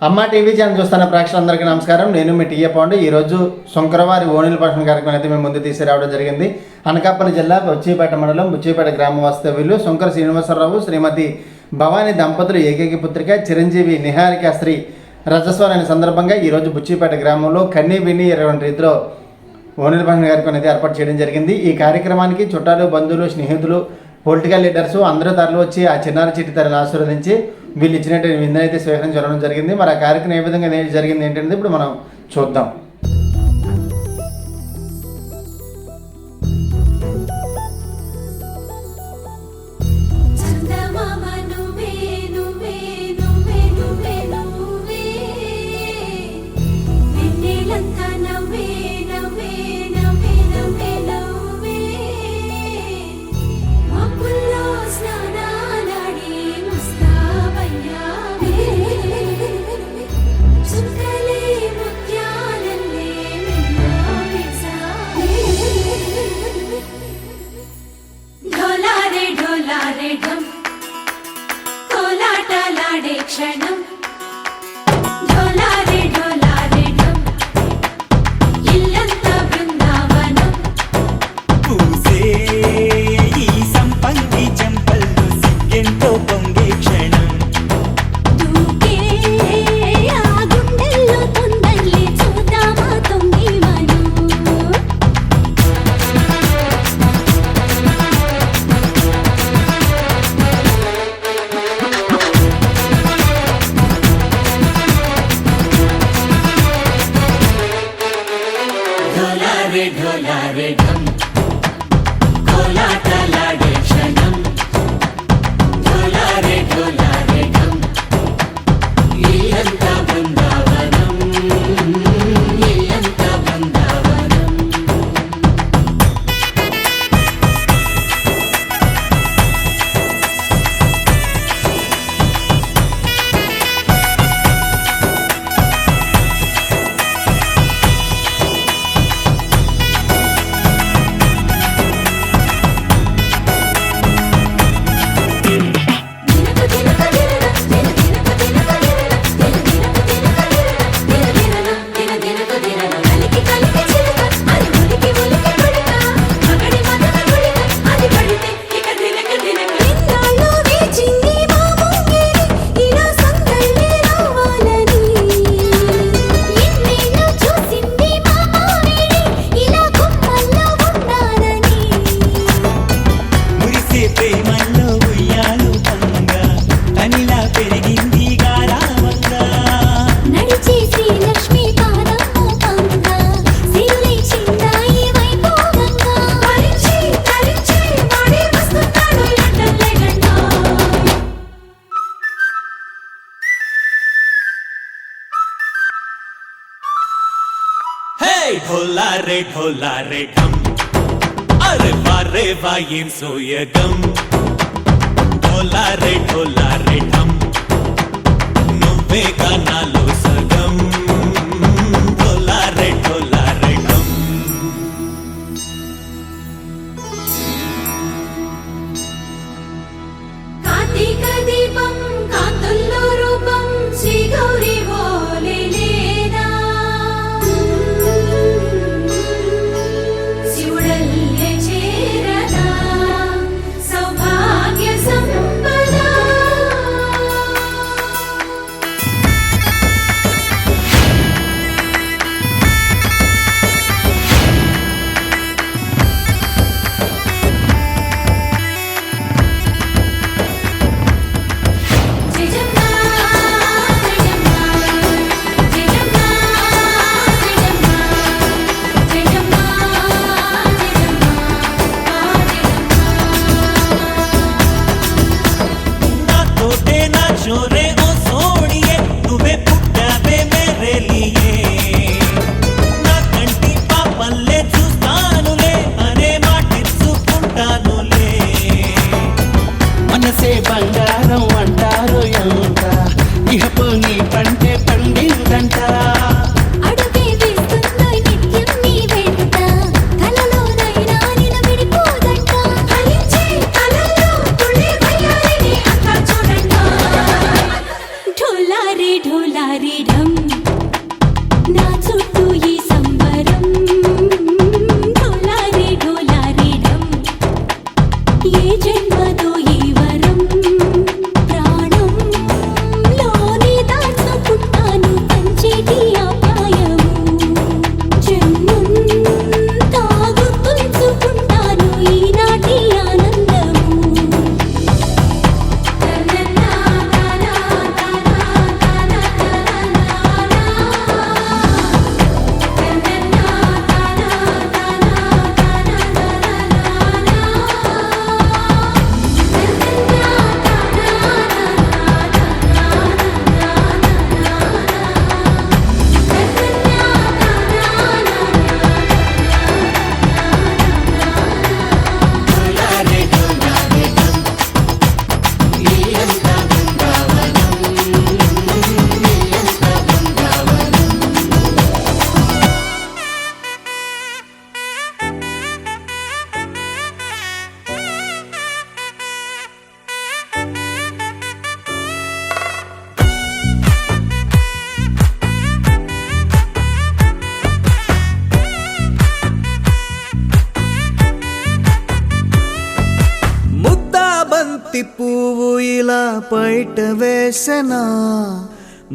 అమ్మ TV channel చూస్తున్న ప్రేక్షకులందరికీ నమస్కారం. నేను మీ టీఏ పాండు. ఈరోజు శంకరవారి ఓణీల పఠన కార్యక్రమం అయితే మేము ముందు తీసుకురావడం జరిగింది. అనకాపల్లి జిల్లా బుచ్చిపేట మండలం బుచ్చిపేట గ్రామ వాస్తవ్యులు శంకర శ్రీనివాసరావు శ్రీమతి భవానీ దంపతులు ఏకైక పుత్రిక చిరంజీవి నిహారిక శ్రీ రజస్వరాని సందర్భంగా ఈరోజు బుచ్చిపేట గ్రామంలో కన్నీ విని 20 రీతిలో ఓణీల పఠన కార్యక్రమం అయితే ఏర్పాటు చేయడం జరిగింది. ఈ కార్యక్రమానికి చుట్టాలు, బంధువులు, స్నేహితులు, పొలిటికల్ లీడర్స్ అందరూ తరలి వచ్చి ఆ చిన్నారి చిట్టి తరని ఆశీర్వదించి వీళ్ళు ఇచ్చినట్టు విందనైతే స్వీకరించడం జరిగింది. మరి ఆ కార్యక్రమం ఏ విధంగా జరిగింది ఏంటంటే ఇప్పుడు మనం చూద్దాం. క్షణం ఇల్లంతా బృందావనం పూసే ఈ సంపంగి చెంపల్లో సిగ్గెంతో పొంగే క్షణం దూకే ఆ గుండెల్లో తొందరలే చూద్దామా తొంగి మనం ढोला रे ढम कोलाटलाडे क्षणम ढोला रे ढम इल्लंता बृंदावनम इल्लंता बृंदावनम ढोला रे ढम अरे वाह ये सोयगम ढोला रे ढम నువ్వే గానాలో సగం ढोला रे ढम కార్తీక దీపం కాంతుల్లో రూపం శ్రీ గౌరీ బంగారం అంటారు ఎంత ఇహపు నీ పంటే పండిందంట అడుగే వేస్తుందో నిత్యం నీ వెంట కలలోనైనా నిన్ను విడిపోదంట ఫలించే కలల్లో తుళ్ళి వయ్యారిని అంతా చూడంట ढोला रे ढोला డోలారిడం నా చుట్టూ ఈ సంబరం డోలారి డోలారిడం ఏ జన్మదో ఈ వరం ప్రాణంలోని దాచుకుంటాను పంచేటి అపాయము జన్మంతా గుర్తుంచుకుంటాను ఈనాటి ఆనందము ముద్దాబంతి పువ్వు ఇలా బయట వేసెనా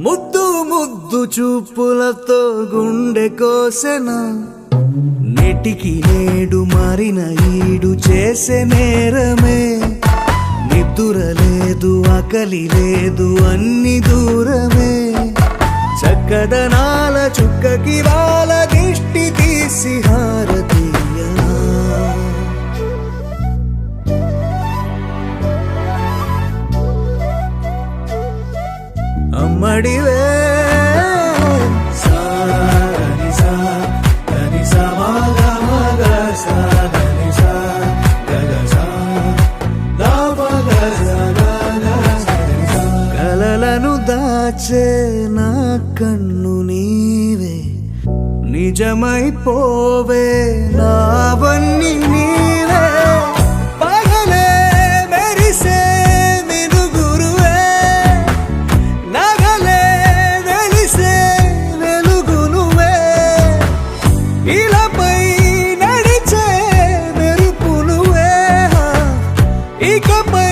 ముద్దు ముద్దు చూపులతో గుండె కోసెనా నెటికి నేడు మారిన ఈడు చేసే నేరమే నిద్దుర లేదు ఆకలి లేదు అన్ని దూరమే చక్కదనాల చుక్కకి వాళ్ళ దిష్టి తీసి హారతీయనా అమ్మడివే కలలను దాచే నా కన్ను నీవే నిజమైపోవే నావన్నీ నీవే పగలే మెరిసే మినుగురువే నగలే వెలిసే వెలుగునువే ఇలాపై నడిచే మెరుపునువే ఇకపై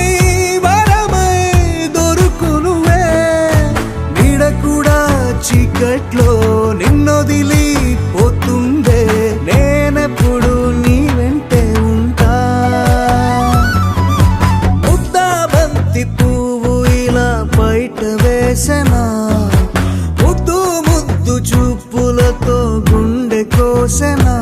వరమై దొరుకునువే నీడ కూడా చీకట్లో నిన్నొదిలి పోతుందే నేనెప్పుడు నీ వెంటే ఉంటా ముద్దాబంతి పువ్వు ఇలా బయట వేసెనా ముద్దు ముద్దు చూపులతో గుండె కోసెనా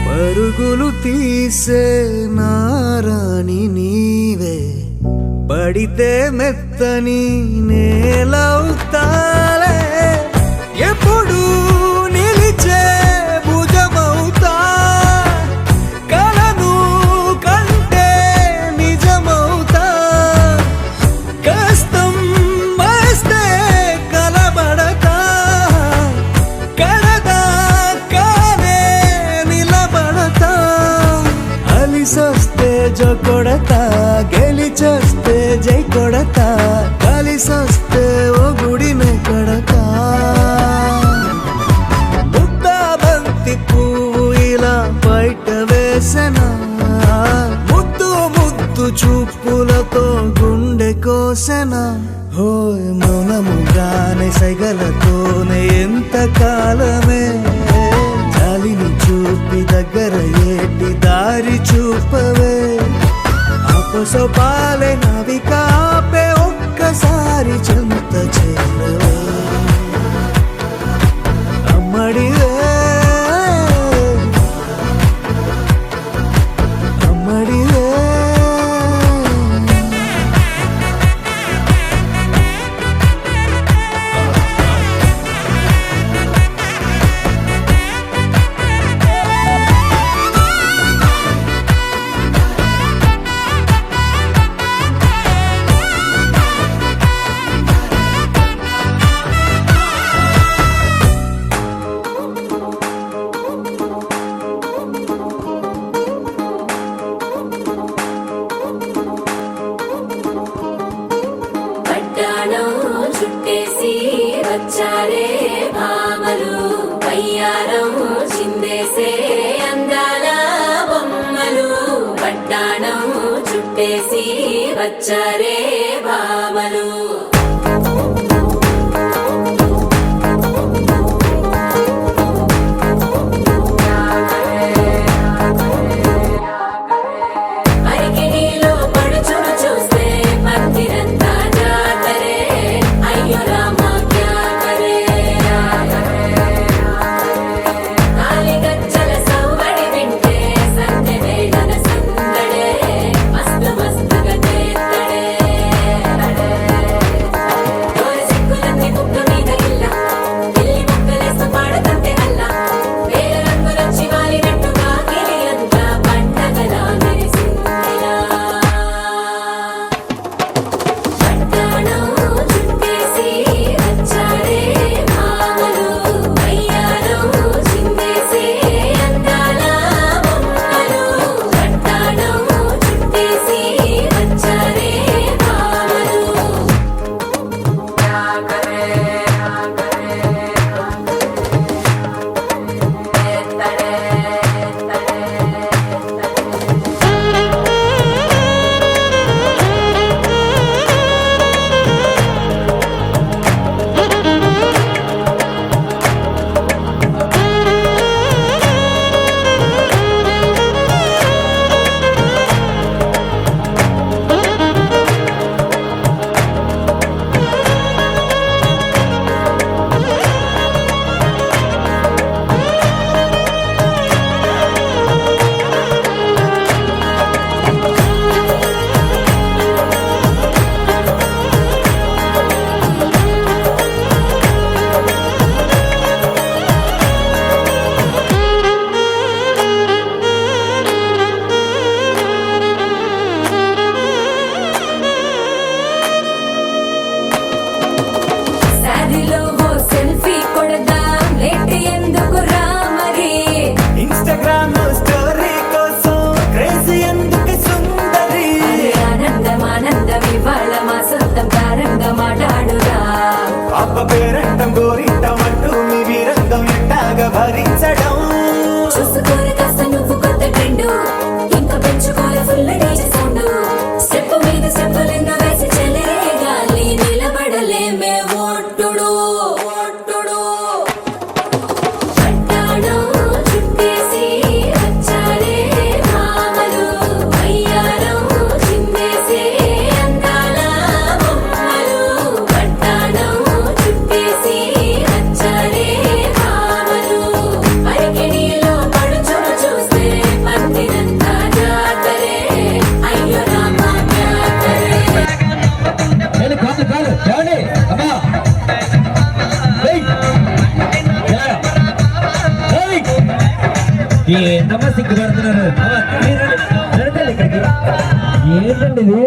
పరుగులు తీసే నారాణి నీవే పడితే మెత్తని నేలవుతాలే ఎప్పుడు నిలిచే భుజమవుతా కలను కంటే నిజమవుతా కష్టం వస్తే కలబడతా కడదాకానే నిలబడతా అలిసొస్తే జో కొడతా గెలిచొస్తే జై కొడతా కలిసొస్తే ఓ గుడినే కడతా ముద్దాబంతి పువ్వు ఇలా బయట వేసెనా ముద్దు ముద్దు చూపులతో గుండె కోసెనా హోయ్ మౌనముగానే సైగలతోనే ఎంత కాలమే జాలిని చూపి దగ్గర ఏటి దారి చూపవే అపసొపాలే నవికాపే ఒక్కసారి చెంత చేరవే అమ్మడివే అమ్మడివే వడ్డాణం చుట్టేసి వచ్చారే భామలు. అరికిణీలో పడుచును చూస్తే మందిరంతా జాతరే, అయ్యో రామ క్యా కరే. కాలిగజ్జల సవ్వడి వింటే సందె వేళన సందడే, మస్తు మస్తుగా చేత్తడే. డోరు సిక్కులన్నీ ముక్క మీద గిల్ల, పిల్లి ముక్కలేస్తూ పాడుతుంటే అల్లా. వేల రంగులొచ్చి వాలినట్టుగా గిలి అంతా పండగలా మెరిసిందిలా. వడ్డాణం చుట్టేసి వచ్చారే భామలు, వయ్యారం చిందేసే అందాల బొమ్మలు. వడ్డాణం చుట్టేసి వచ్చారే భామలు. శారీలో ఓ సెల్ఫీ కొడదాం, లేట్ ఎందుకు రా మరి. ఇన్స్టాగ్రామ్ స్టోరీ కోసం క్రేజీ ఎందుకు సుందరి. అరే ఆనందం ఆనందం ఇవాళ మా సొంతం తారంగా మాట్లాడురా. అప్ప పేరంటం గోరింటం అంటూ మీ వీరంగం ఎట్టాగా భరించడం. చూసుకోరు కాస్త నువ్వు కొత్త ట్రెండ్, ఇంకా పెంచుకోలే ఫుల్ డీజే సౌండ్. స్టెప్ మీద స్టెప్పులెన్నో వేసి చెలే గాలి నిలబడలేమే ఒట్టుడు ఒట్టుడు. వడ్డాణం చుట్టేసి వచ్చారే భామలు, వయ్యారం చిందేసే అందాల బొమ్మలు. వడ్డాణం చుట్టేసి వచ్చారే భామలు. అరికిణీలో పడుచును చూస్తే మందిరంతా జాతరే, అయ్యో రామ క్యా కరే. ఏంటమ్మా సిగ్గుపడుతున్నారు? ఇక్కడికి ఏంటండి ఇది?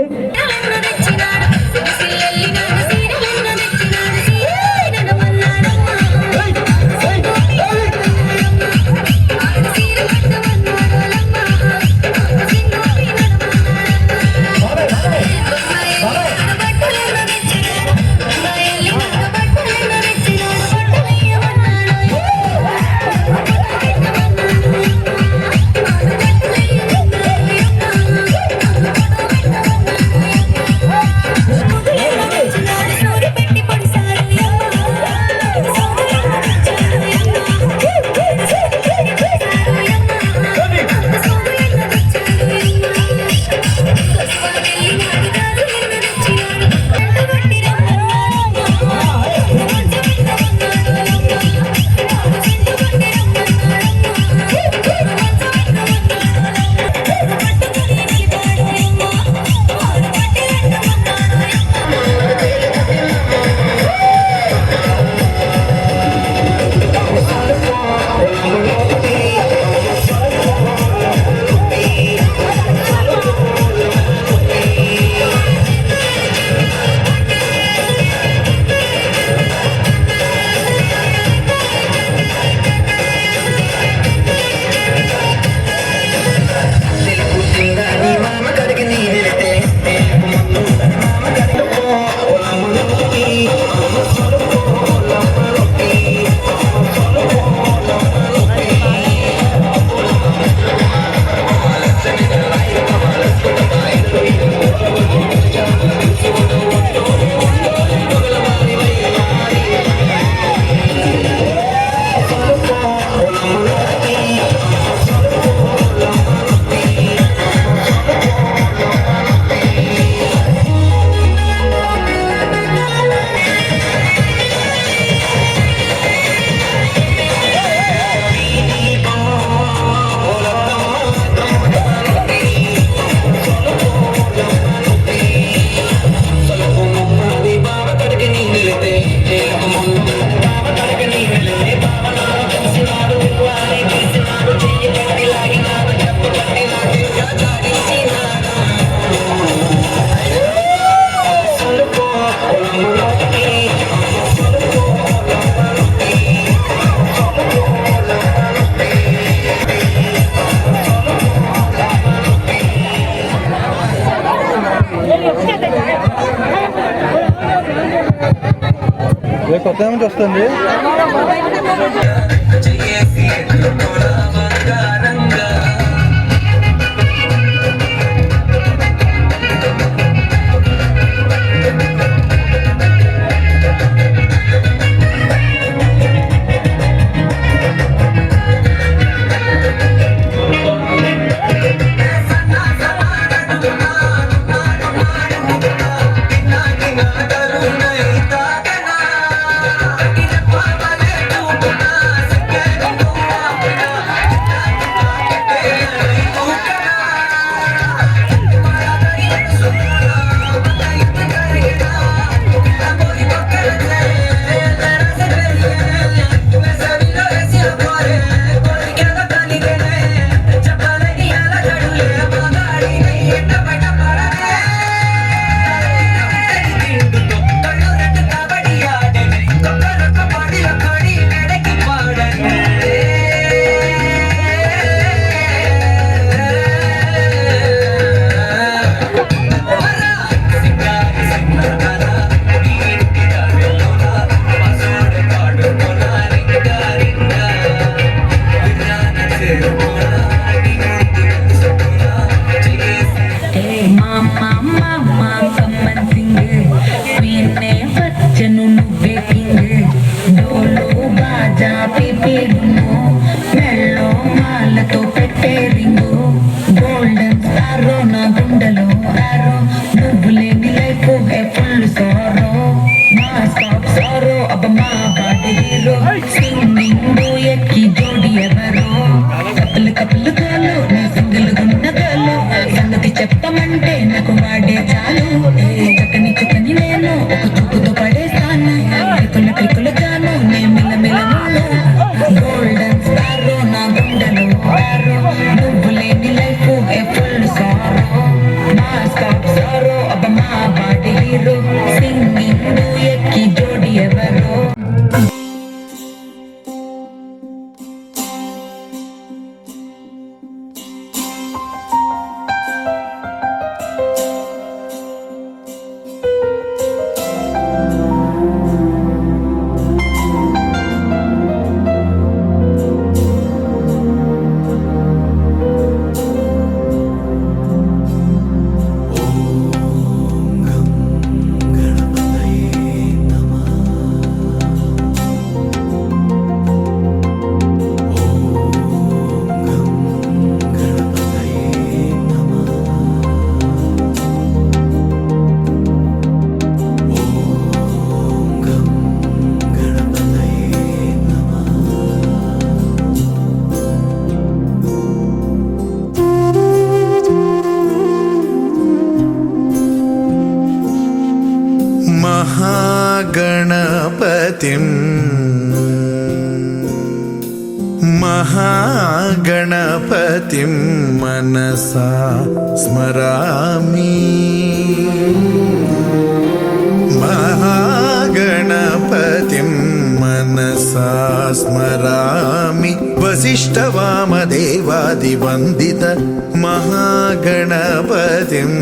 ఎక్కడి నుంచి వస్తుంది? చెప్పమంటే నాకు వాడే చాలు చక్కని చక్కని నేను ఒక చూపుతో పడేస్తాను క్రికులు గాను నేను మిలమిలను గోల్డెన్ స్టార్ నా గుండెలో నువ్వు లేని లైఫ్ ఫుల్ సారో మా స్టాప్ సారో అబ్బ మా బాడీ హీరో సింగింగ్ ఎక్కి జోడి ఎవరో महागणपतिं मनसा स्मरामि महागणपतिं मनसा स्मरामि वसिष्ठवामदेवादिवन्दित महागणपतिम्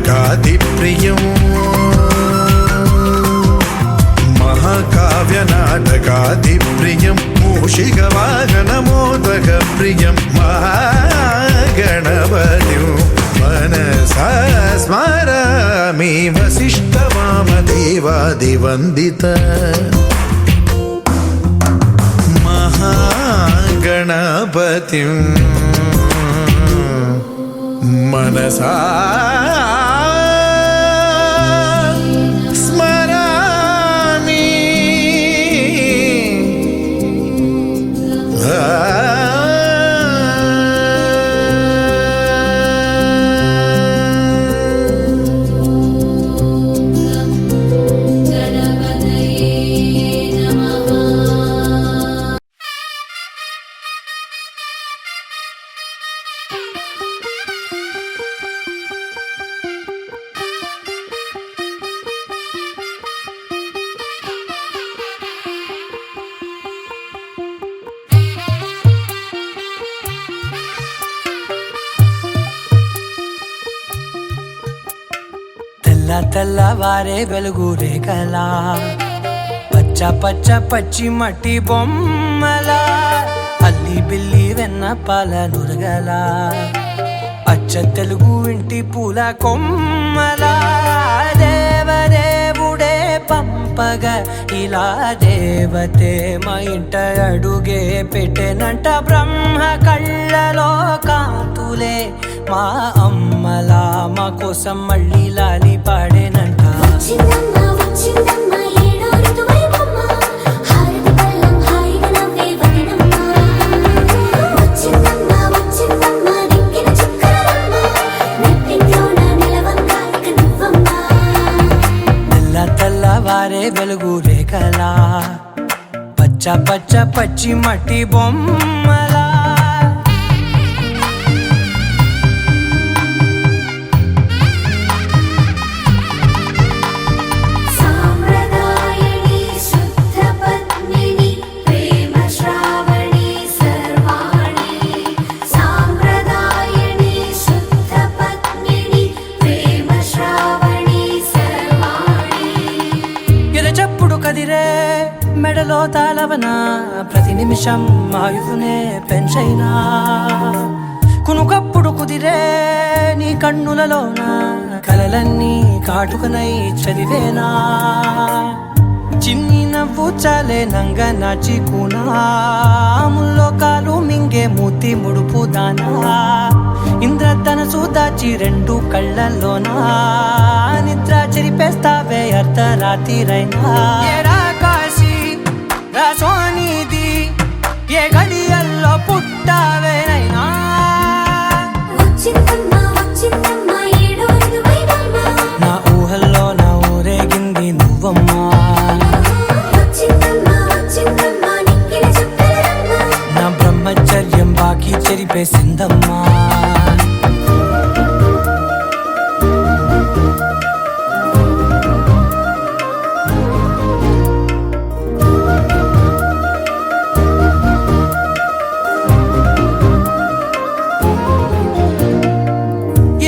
నాటకాది ప్రియం మహాకావ్య నాటకాది ప్రియం మూషిక వాహన మోదక ప్రియం మహాగణపతిం మనసా స్మరామి వసిష్ఠ వామదేవాదివందిత మహాగణపతిం మనసా స్మరామి తెల్లవారే వెలుగు రేఖలా పచ్చ పచ్చ పచ్చి మట్టి బొమ్మలా అల్లి బిల్లి వెన్న పాల నురగలా అచ్చ తెలుగు ఇంటి పూల కొమ్మలా దేవదేవుడే పంపగా ఇలా దేవతే మా ఇంట అడుగే పెట్టెనంట బ్రహ్మ కళ్ళలో కాంతులే మా అమ్మలా మా కోసం మళ్ళీ లాలి పాడేనంట వచ్చిందమ్మ వచ్చిందమ్మ ఏడో ఋతువైవమ్మ హారతి పళ్ళం హాయిగా నవ్వే వదినమ్మ వచ్చిందమ్మ వచ్చిందమ్మ దిక్కిన చుక్కలమ్మ నెట్టింట్లోన నిలవంగా ఇక నువ్వమ్మ తెల్లవారే వెలుగు రేఖలా పచ్చ పచ్చ పచ్చి మట్టి బొమ్మలా సాంప్రదాయని శుద్ధ పద్మిని ప్రేమ శ్రావణి సర్వాణి సాంప్రదాయని శుద్ధ పద్మిని ప్రేమ శ్రావణి సర్వాణి ఎరచప్పుడు కదిరే మెడలో తాళవన ప్రతి నిమిషం ఆయుధునే పెంచైనా కునుకప్పుడు కుదిరే నీ కన్నులలోన కలలన్నీ కాటుకనై చదివేనా చిన్ని నవ్వు చాలే నంగ నాచి ముల్లోకాలు మింగే మూతి ముడుపు దానా ఇంద్రధనసు దాచి రెండు కళ్ళల్లోనా నిద్ర చెరిపేస్తావే అర్ధరాత్రిరైనా ఏరా కాశీ రా సోనిది ఏ గడియల్లో పుట్టావేనైనా వచ్చిందమ్మ వచ్చిందమ్మ ఏడో ఋతువైవమ్మ నా ఊహల్లో నా ఊరేగింది నువ్వమ్మా వచ్చిందమ్మ వచ్చిందమ్మ నిక్కిన చుక్కలమ్మ నా బ్రహ్మచర్యం బాకీ చెరిపేసిందమ్మా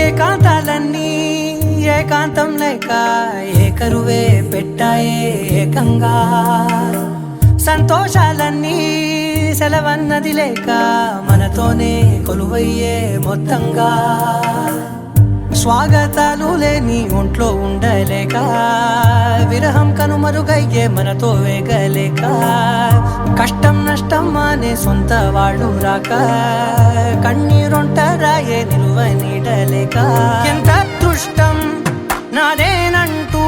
ఏకాంతాలన్నీ ఏకాంతం లేక ఏకరువే పెట్టాయే ఏకంగా సంతోషాలన్నీ సెలవన్నది లేక మనతోనే కొలువయ్యే మొత్తంగా స్వాగతాలు లేని ఒంట్లో ఉండలేక విరహం కనుమరుగయ్యే మనతో వేగలేక కష్టం నష్టం అనే సొంత వాళ్ళు రాక కన్నీరొంటరాయే నిలువ నీడలేక ఎంత అదృష్టం నాదేనంటూ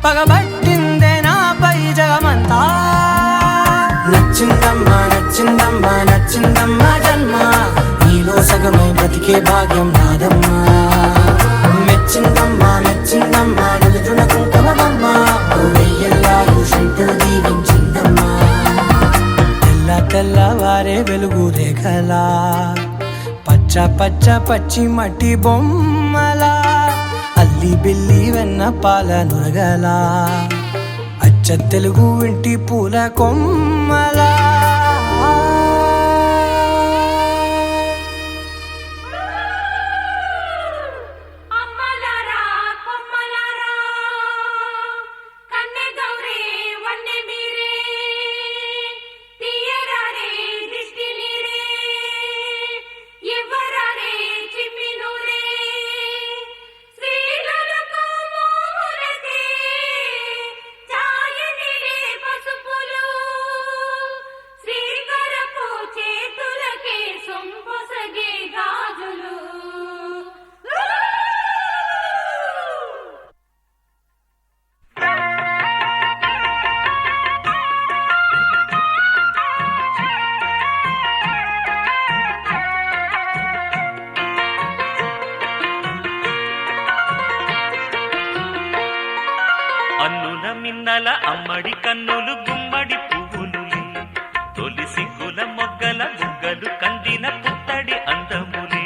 పగబట్టిందే నాపై జగమంతా నచ్చిందమ్మా నచ్చిందమ్మా నచ్చిందమ్మా జన్మ నీలో సగమై బ్రతికే భాగ్యం నాదమ్మా మెచ్చిందమ్మా మెచ్చిందమ్మా నిలుచున కుంకుమమ్మా వెయ్యల్లారు శంకరు దీవించిందమ్మా తెల్లవారే వెలుగు రేఖలా పచ్చ పచ్చ పచ్చి మట్టి బొమ్మలా అల్లి బిల్లి వెన్న పాల నురగలా అచ్చ తెలుగు ఇంటి పూల కొమ్మలా అమ్మలారా మిన్నల అమ్మడి కన్నులు గుమ్మడి పువ్వులులే తొలి సిగ్గుల మొగ్గల బుగ్గలు కందిన పుత్తడి అందములే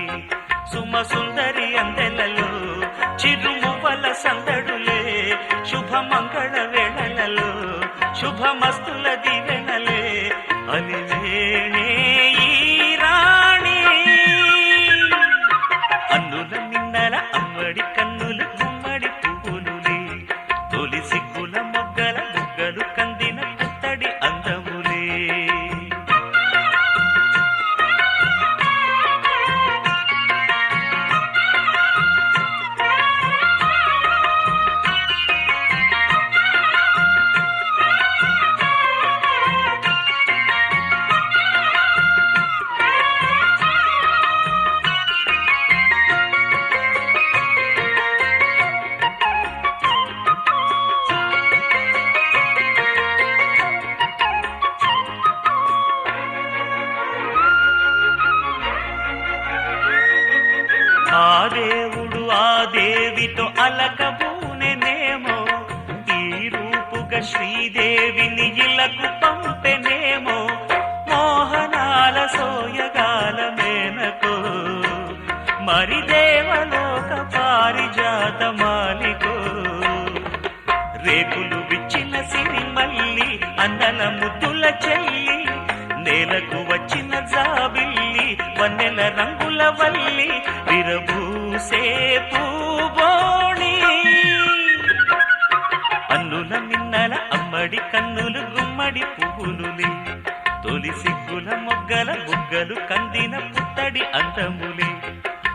సుమ సుందరి అందెలలో చిరుమువ్వల సందడులే శుభ మంగళ వేళలలో శుభమస్తుల దివెనలే అలివేణే ఈ రాణి అన్నుల మిన్నల అమ్మడి కన్నులు గుమ్మడి పువ్వులులే తొలి సిగ్గుల మొగ్గల బుగ్గలు కందిన పుత్తడి అందములే ఆ దేవుడు ఆ దేవితో అలకబూనెనేమో ఈ రూపుగా శ్రీదేవిని ఇలకు పంపెనేమో మోహనాల సోయగాల మేనకో మరి దేవలోక పారిజాత మాలికో రేకులు విచ్చిన సిరిమల్లి అందల ముద్దుల చెల్లి నేలకు వచ్చిన జాబిల్లి వన్నెల రంగుల వల్లి విరబూసే పూబోణి అన్నుల మిన్నల అమ్మడి కన్నులు గుమ్మడి పువ్వులులే తొలి సిగ్గుల మొగ్గల బుగ్గలు కందిన పుత్తడి అందములే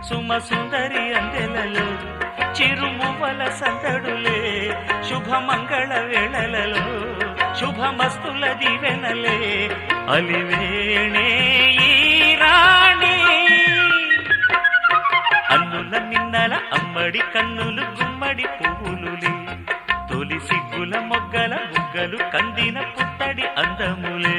సుమ సుందరి అందెలలో చిరుమువ్వల సందడులే శుభమంగళ వేళలలో శుభమస్తుల దివెనలే అలివేణే ఈ రాణి అన్నుల మిన్నల అమ్మడి కన్నులు గుమ్మడి పువ్వులులే తొలి సిగ్గుల మొగ్గల బుగ్గలు కందిన పుత్తడి అందములే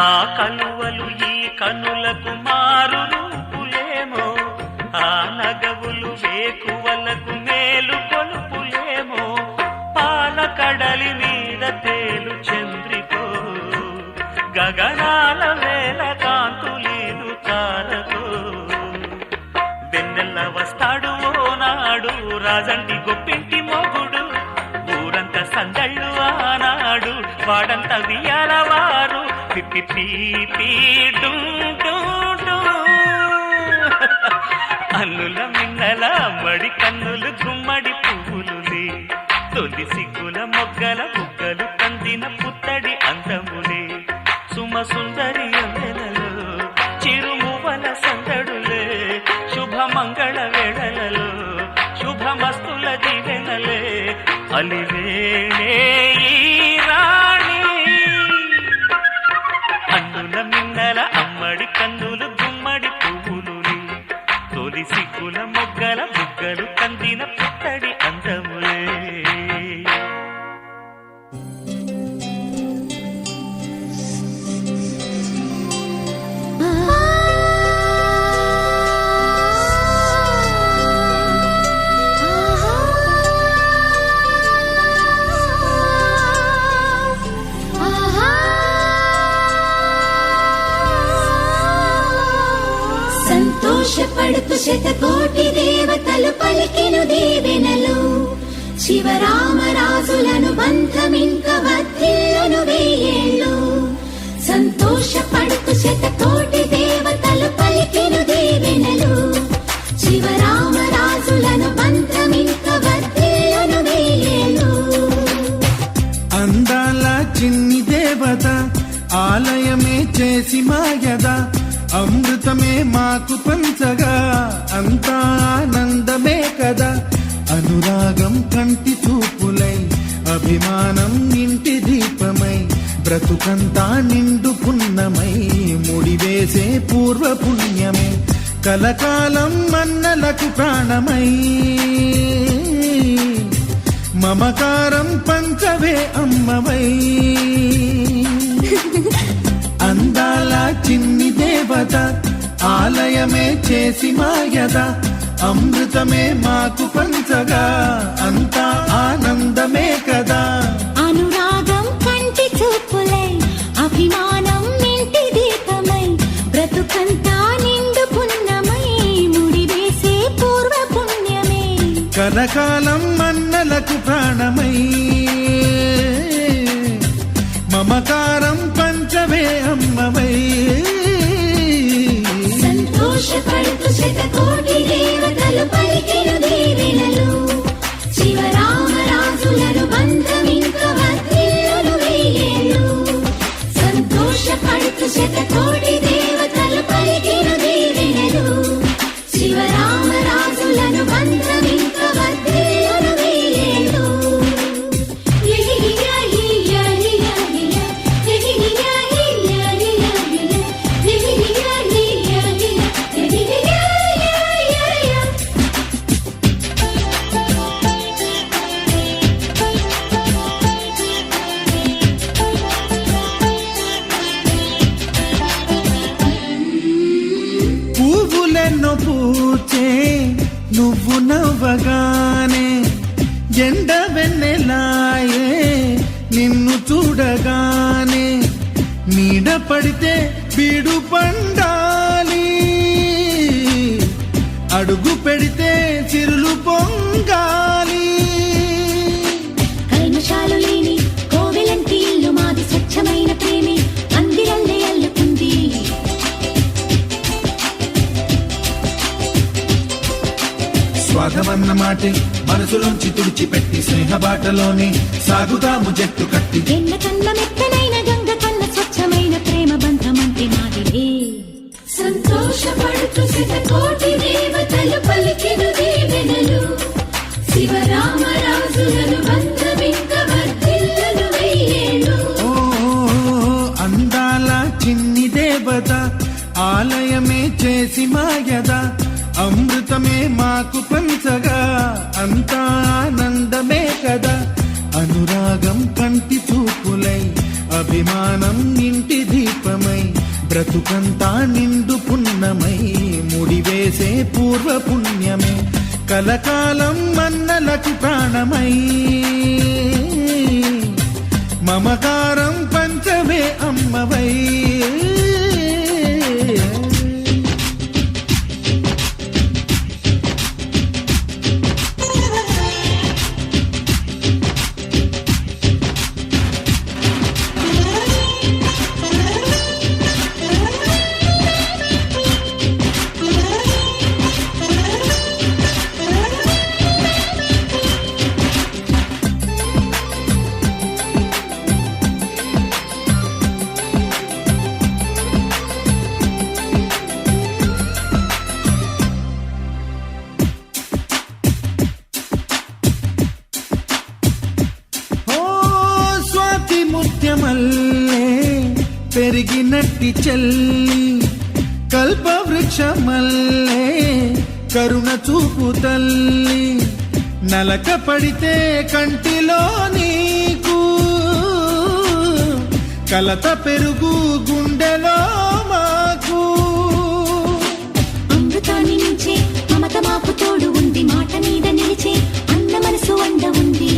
ఆ కలువలు ఈ కనులకు మారు రూపులేమో ఆ నగవులు వేకువలకు మేలు కొలుపులేమో పాల కడలి మీద తేలు చంద్రికో గగనాల వేల కాంతులీలు తారకో వెన్నెల్ల వస్తాడు ఓ నాడు రాజంటి గొప్పింటి మొగుడు ఊరంత సందళ్ళు ఆనాడు వాడంత వియ్యాలవారు పిప్పి పీపీ డు డు డు. అన్నుల మిన్నల మడి కన్నులు గుమ్మడి పువ్వులులే తొలి సిగ్గుల మొగ్గల బుగ్గలు కందిన పుత్తడి అందములే సుమ సుందరి అందెలలో చిరుమువ్వల సందడులే శుభమంగళ వేళలలో శుభమస్తుల దివెనలే అలివేణే ఈ రాణి అన్నుల మిన్నల అమ్మడి కన్నులు గుమ్మడి పువ్వులులే తొలి సిగ్గుల మొగ్గల బుగ్గలు కందిన పుత్తడి అందములే సంతోషపడుతూ శతకోటి దేవతలు పలికెను దీవెనలు శివరామరాజులను బంధమింక వర్ధిల్లును వెయ్యేళ్ళు సంతోషపడుతూ శతకోటి దేవతలు పలికెను దీవెనలు శివరామరాజులను బంధమింక వర్ధిల్లును వెయ్యేళ్ళు అందాల చిన్ని దేవత ఆలయమే చేసి మాయద అమృతమే మాకు పంచగా అంతా ఆనందమే కదా అనురాగం కంటి చూపులై అభిమానం ఇంటి దీపమై బ్రతుకంతా నిండు పున్నమై ముడివేసే పూర్వ పుణ్యమే కలకాలం మన్నలకు ప్రాణమై మమకారం పంచవే అమ్మవై అందాల చిన్ని దేవత ఆలయమే చేసి మాయద అమృతమే మాకు పంచగా అంతా ఆనందమే కదా అనురాగం కంటి చూపులై అభిమానం ఇంటి దీపమై బ్రతుకంతా నిండు పున్నమై ముడివేసే పూర్వ పుణ్యమే కలకాలం మన్నలకు ప్రాణమై మమకారం పంచవే అమ్మవై సంతోషపడుతూ శతకోటి దేవతలు పలికిన దీవెనలు శివరామరాజులను బంధమింక వర్ధిల్లును వెయ్యేళ్ళు సంతోషపడుతూ శతకోటి దేవతలు పలికిన దీవెనలు శివరామరాజులను బంధమింక వర్ధిల్లును వెయ్యేళ్ళు పువ్వులెన్నో పూచే నువ్వు నవ్వగానే ఎండ వెన్నెలాయే నిన్ను చూడగానే నీడ పడితే బీడు పండాలి అడుగు పెడితే చిరులు పొంగాలి కల్మషాలు లేని కోవెలంటి ఇల్లు మాది స్వచ్ఛమైన ప్రేమి అందిరల్లే అల్లుకుంది స్వాగమన్న మాటే మనసులోంచి తుడిచిపెట్టి స్నేహబాటలోనే సాగుదాము జట్టు కట్టి ఎన్న కన్న మెత్తనైన గంగ కన్న స్వచ్ఛమైన ప్రేమ బంధమంటే మాదిరే సంతోషపడుతూ శతకోటి దేవతలు పలికిన దీవెనలు శివరామరాజులను బంధమింక వర్ధిల్లును వెయ్యేళ్ళు ఓ అందాల చిన్ని దేవత ఆలయమే చేసి మాయద అమృతమే మాకు పంచగా అంతా ఆనందమే కదా అనురాగం కంటి చూపులై అభిమానం ఇంటి దీపమై బ్రతుకంతా నిండు పున్నమై ముడివేసే పూర్వ పుణ్యమే కలకాలం మన్నలకు ప్రాణమై మమకారం పంచవే అమ్మవై ముత్యమల్లే పెరిగినట్టి చెల్లి కల్పవృక్షమల్లే కరుణ చూపు తల్లి నలక పడితే కంటిలో నీకు కలత పెరుగు గుండెలో మాకు అమృతాన్ని నుంచే మమత మాకు తోడు ఉంది మాట మీద నిలిచే అన్న మనసు అండ ఉంది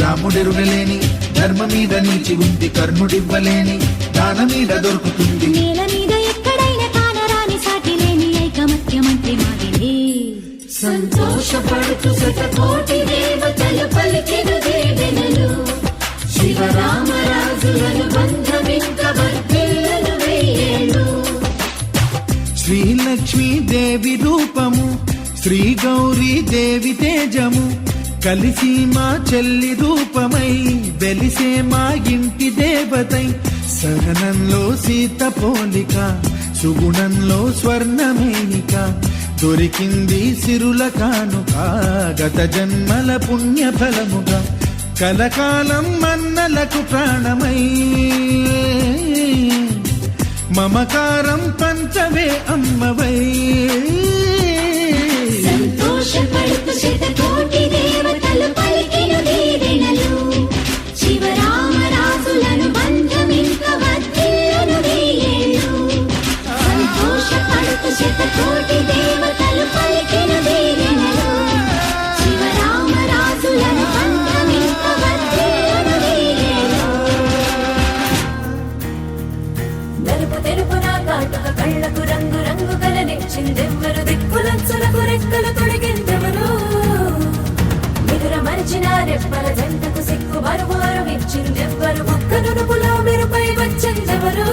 రాముడెరుగలేని ధర్మ మీద నిలిచి ఉంది కర్ణుడివ్వలేని దాన మీద దొరుకుతుంది నేల మీద ఎక్కడైనా కానరాని సాటి లేని ఐకమత్యమంటే మాదిరే సంతోషపడుతూ శతకోటి దేవతలు పలికిన దీవెనలు శివరామరాజులను బంధమింక వర్ధిల్లును వెయ్యేళ్ళు శ్రీలక్ష్మీ దేవి రూపము శ్రీ గౌరీ దేవి తేజము కలిసి మా చెల్లి రూపమై వెలిసే మా ఇంటి దేవతై సహనంలో సీత పోలిక సుగుణంలో స్వర్ణమేనిక దొరికింది సిరుల కానుక గత జన్మల పుణ్య ఫలముగా కలకాలం మన్నలకు ప్రాణమై మమకారం పంచవే అమ్మవై సంతోషపడుతు శతకోటి దేవతలు పలికిన దీవెనలు శివరామరాజులను బంధమింక వర్ధిల్లును వెయ్యేళ్ళు. సంతోషపడుతు శతకోటి దేవతలు పలికిన దీవెనలు శివరామరాజులను బంధమింక వర్ధిల్లును వెయ్యేళ్ళు. నలుపు తెలుపున కాటుక కళ్ళకు రంగు రంగు కలనిచ్చిందెవ్వరు దిక్కులంచులకు రెక్కలు తొడిగిందెవరు నిదుర మరిచిన రెప్పల జంటకు సిక్కు బరువారు ఇచ్చిందెవ్వరు ఒక్క నునుపులో మెరుపై వచ్చిందెవరు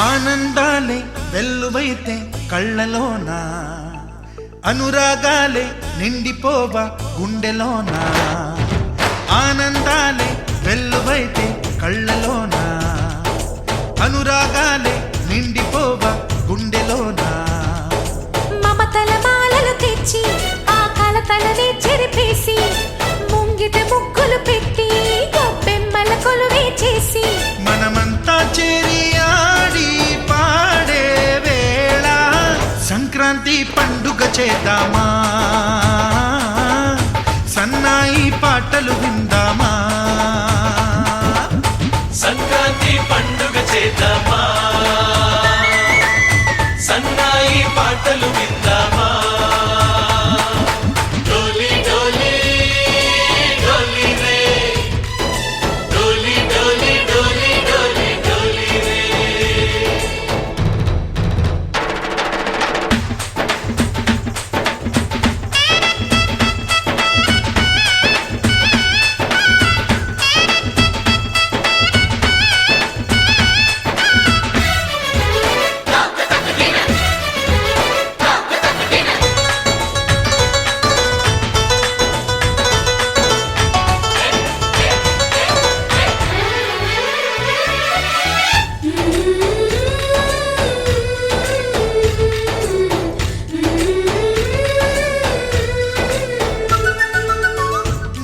ఆనందాలే వెల్లువైతే కళ్ళలోన, అనురాగాలే నిండిపోవా గుండెలోన. ఆనందాలే వెల్లువైతే కళ్ళలోన, అనురాగాలే నిండిపోవా గుండెలోన. మమతల మాలలు తెచ్చి ఆ కలతలనే చెరిపేసి ముంగిట ముగ్గులు పెట్టి గొప్పెమ్మల కొలువే చేసి మనమంతా చేరి ఆడి పాడే వేళ సంక్రాంతి పండుగ చేద్దామా, సన్నాయి పాటలు విందామా. సంక్రాంతి పండుగ చేద్దామా, సన్నాయి పాటలు విందామా. డోలి డోలి డోలి రే, డోలి డోలి డోలి డోలి డోలి రే.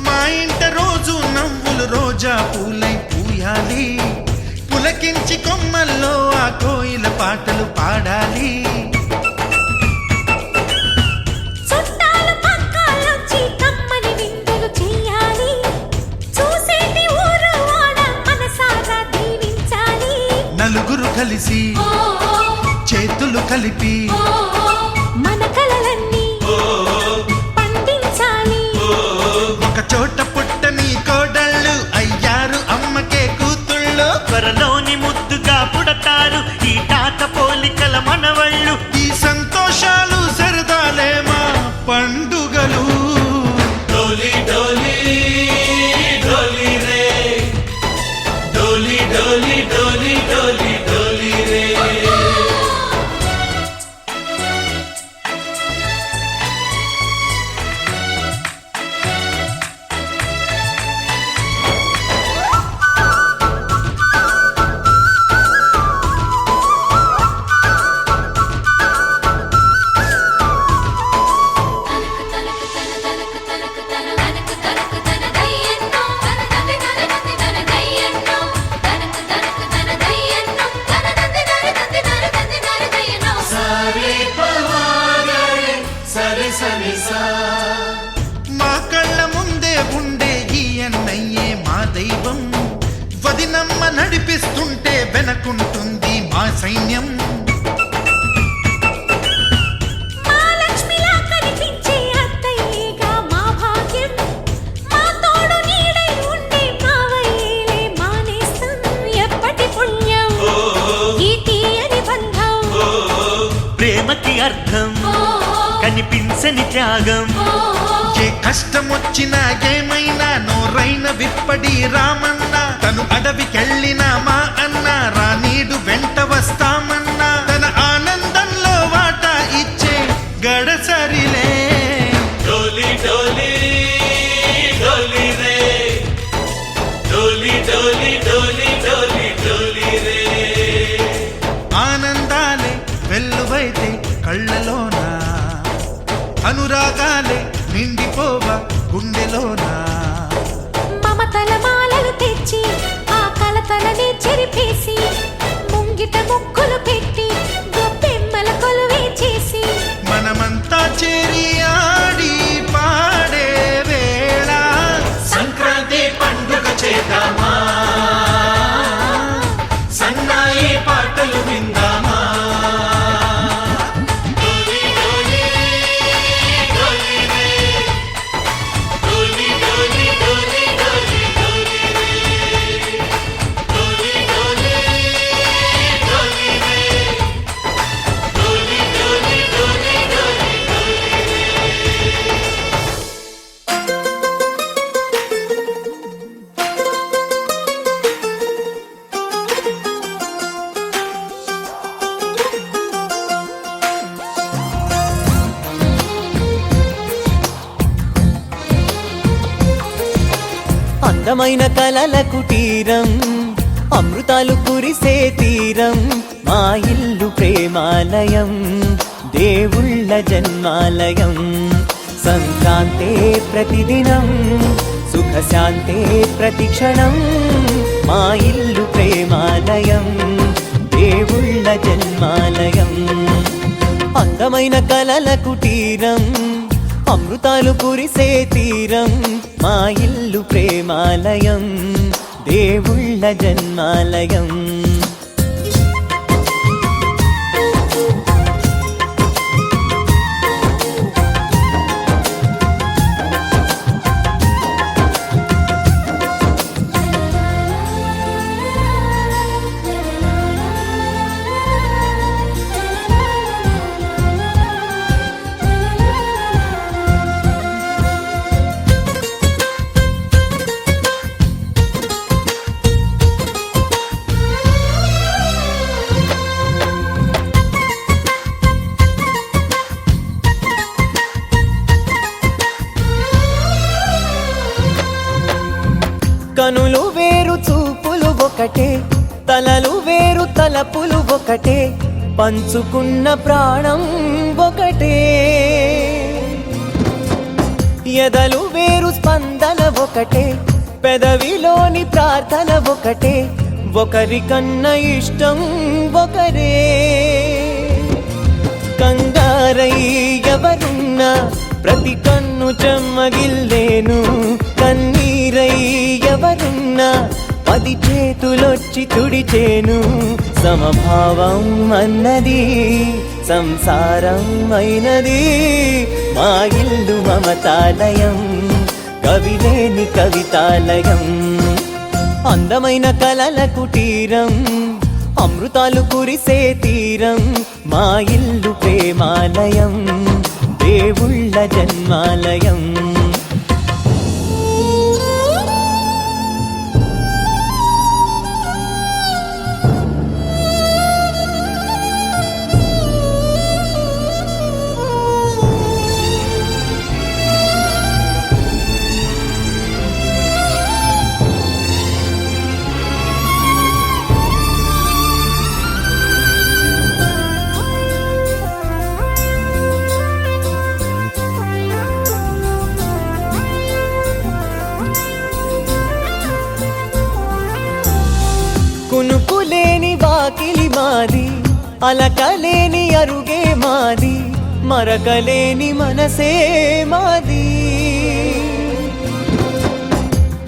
మా ఇంట రోజు నవ్వులు రోజా పూలై పూయాలి, పులకించి కొమ్మల్లో ఆ కోయిల పాటలు పాడాలి. చుట్టాలు పక్కాలొచ్చి కమ్మని విందులు చెయ్యాలి, చూసేటి ఊరు వాడ మనసారా దీవించాలి. నలుగురు కలిసి చేతులు కలిపి మన కలలన్నీ పండించాలి. ఒక చోట పుట్టని కోడళ్ళు అయ్యారు అమ్మకే కూతుళ్ళు. త్వరలోని ముద్దుగా పుడతారు ఈ తాత పోలికల మనవళ్ళు. ఈ సంతోషాలు సరదాలే మా పండుగలు. డోలి డోలి డోలి రే, డోలి డోలి డోలి డోలి డోలి రే. సరి సరి సా. మా కళ్ళ ముందే ఉండే ఈ అన్నయ్యే మా దైవం. వదినమ్మ నడిపిస్తుంటే వెనకుంటుంది మా సైన్యం. మా లక్ష్మిలా కనిపించే అత్తయ్యేగా మా భాగ్యం, మా తోడు నీడై ఉండే మావయ్యేలే మా నేస్తం. ఎప్పటి పుణ్యం ఈ తీయని బంధం, ప్రేమకి అర్థం కనిపించని త్యాగం. ఏ కష్టం వచ్చినా ఏమైనా నోరైన విప్పడి రామన్న. తను అడవికెళ్ళిన మా అన్న రానీడు వెంట వస్తామన్నా. తన ఆనందంలో వాటా ఇచ్చే గడసరిలే. డోలి డోలి డోలి రే, డోలి డోలి డోలి డోలి డోలి రే. ఆనందాలే వెల్లువైతే కళ్ళలోన, అనురాగాలే నిండిపోవా గుండెలోన. మమతల మాలలు తెచ్చి ఆ కలతలనే చెరిపేసి ముంగిట ముగ్గులు పెట్టి గొప్పెమ్మల కొలువే చేసి మనమంతా చేరి ఆడి పాడే వేళ సంక్రాంతి పండుగ చేద్దామా, సన్నాయి పాటలు విందామా. డోలి డోలి డోలి రే, డోలి డోలి డోలి డోలి డోలి రే, డోలి డోలి అందమైన కలల కుటీరం, అమృతాలు కురిసే తీరం, మా ఇల్లు ప్రేమాలయం, దేవుళ్ళ జన్మాలయం. సంక్రాంతే ప్రతిదినం, సుఖశాంతే ప్రతిక్షణం, మా ఇల్లు ప్రేమాలయం, దేవుళ్ళ జన్మాలయం. అందమైన కలల కుటీరం, అమృతాలు కురిసే తీరం, మా ఇల్లు ప్రేమాలయం, దేవుళ్ళ జన్మాలయం. కనులు వేరు చూపులు ఒకటే, తలలు వేరు తలపులు ఒకటే, పంచుకున్న ప్రాణం ఒకటే. ఎదలు వేరు స్పందన ఒకటే, పెదవిలోని ప్రార్థన ఒకటే, ఒకరికన్నా ఇష్టం ఒకరే. కంగారై ఎవరున్నా ప్రతి కన్ను చెమ్మగిల్లేను, కన్నీరై ఎవరున్నా 10 చేతులొచ్చి తుడిచేను. సమభావం అన్నది సంసారం అయినది, మా ఇల్లు మమతాలయం, కవిలేని కవితాలయం. అందమైన కలల కుటీరం, అమృతాలు కురిసే తీరం, మా ఇల్లు ప్రేమాలయం, దేవుళ్ళ జన్మాలయం. కునుకులేని వాకిలి మాది, అలకలేని అరుగే మాది, మరకలేని మనసే మాది.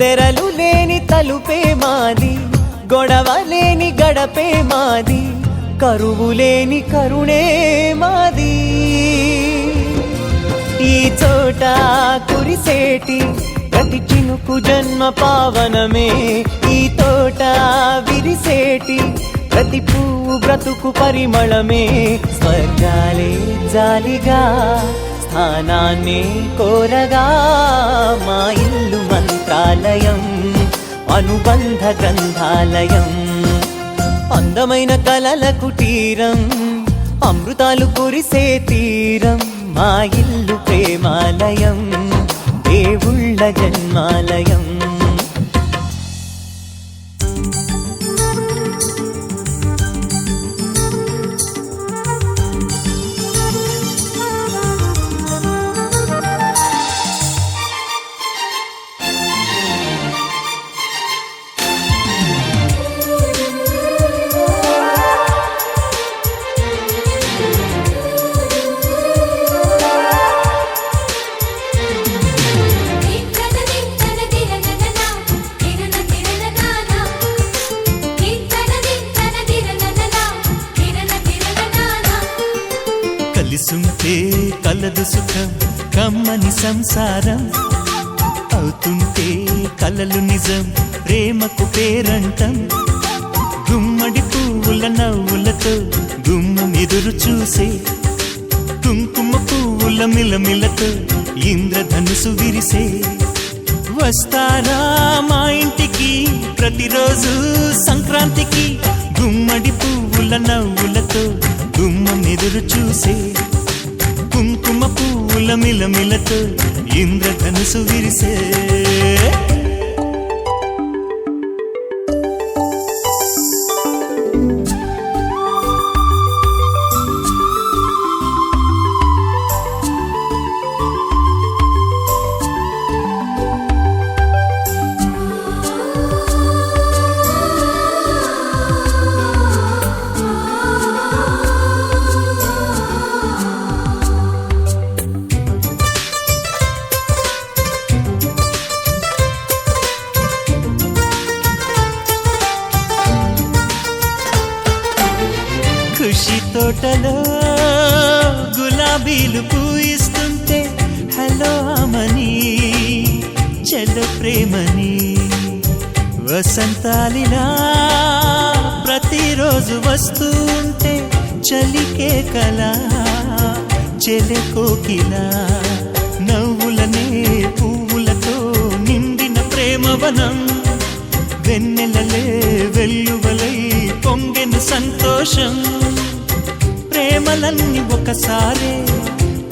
తెరలు లేని తలుపే మాది, గొడవ లేని గడపే మాది, కరువు లేని కరుణే మాది. ఈ చోట కురిసేటి ప్రతి చినుకు జన్మ పావనమే, ఈ తోట విరిసేటి ప్రతి పువ్వు బ్రతుకు పరిమళమే. స్వర్గాలే జాలిగా స్థానాన్ని కోరగా, మా ఇల్లు మంత్రాలయం, అనుబంధ గ్రంథాలయం. అందమైన కలల కుటీరం, అమృతాలు కురిసే తీరం, మా ఇల్లు ప్రేమాలయం, దేవుళ్ళ జన్మాలయం. కలిసుంటే కలదు సుఖం, కమ్మని సంసారం అవుతుంటే కలలు నిజం, ప్రేమకు పేరంటం. గుమ్మడి పువ్వుల నవ్వులతో గుమ్మం ఎదురు చూసే, కుంకుమ పువ్వుల మిలమిలతో ఇంద్రధనుసు విరిసే. వస్తారా మా ఇంటికి ప్రతిరోజు సంక్రాంతికి, గుమ్మడి పువ్వుల నవ్వులతో గుమ్మం ఎదురు చూసే, కుంకుమ పువ్వుల మిలమిలతో ఇంద్రధనుసు విరిసే. కృషి తోటలో గులాబీలు పూయిస్తుంటే హలో అమని చెల్ల ప్రేమని వసంతాలిలా ప్రతిరోజు వస్తూ ఉంటే చలికే కలా చెలె కోకిలా నవ్వులనే పువ్వులతో నిండిన ప్రేమవనం వెన్నెలలే వెల్లువలై పొంగెను సంతోషం ప్రేమలన్నీ ఒకసారే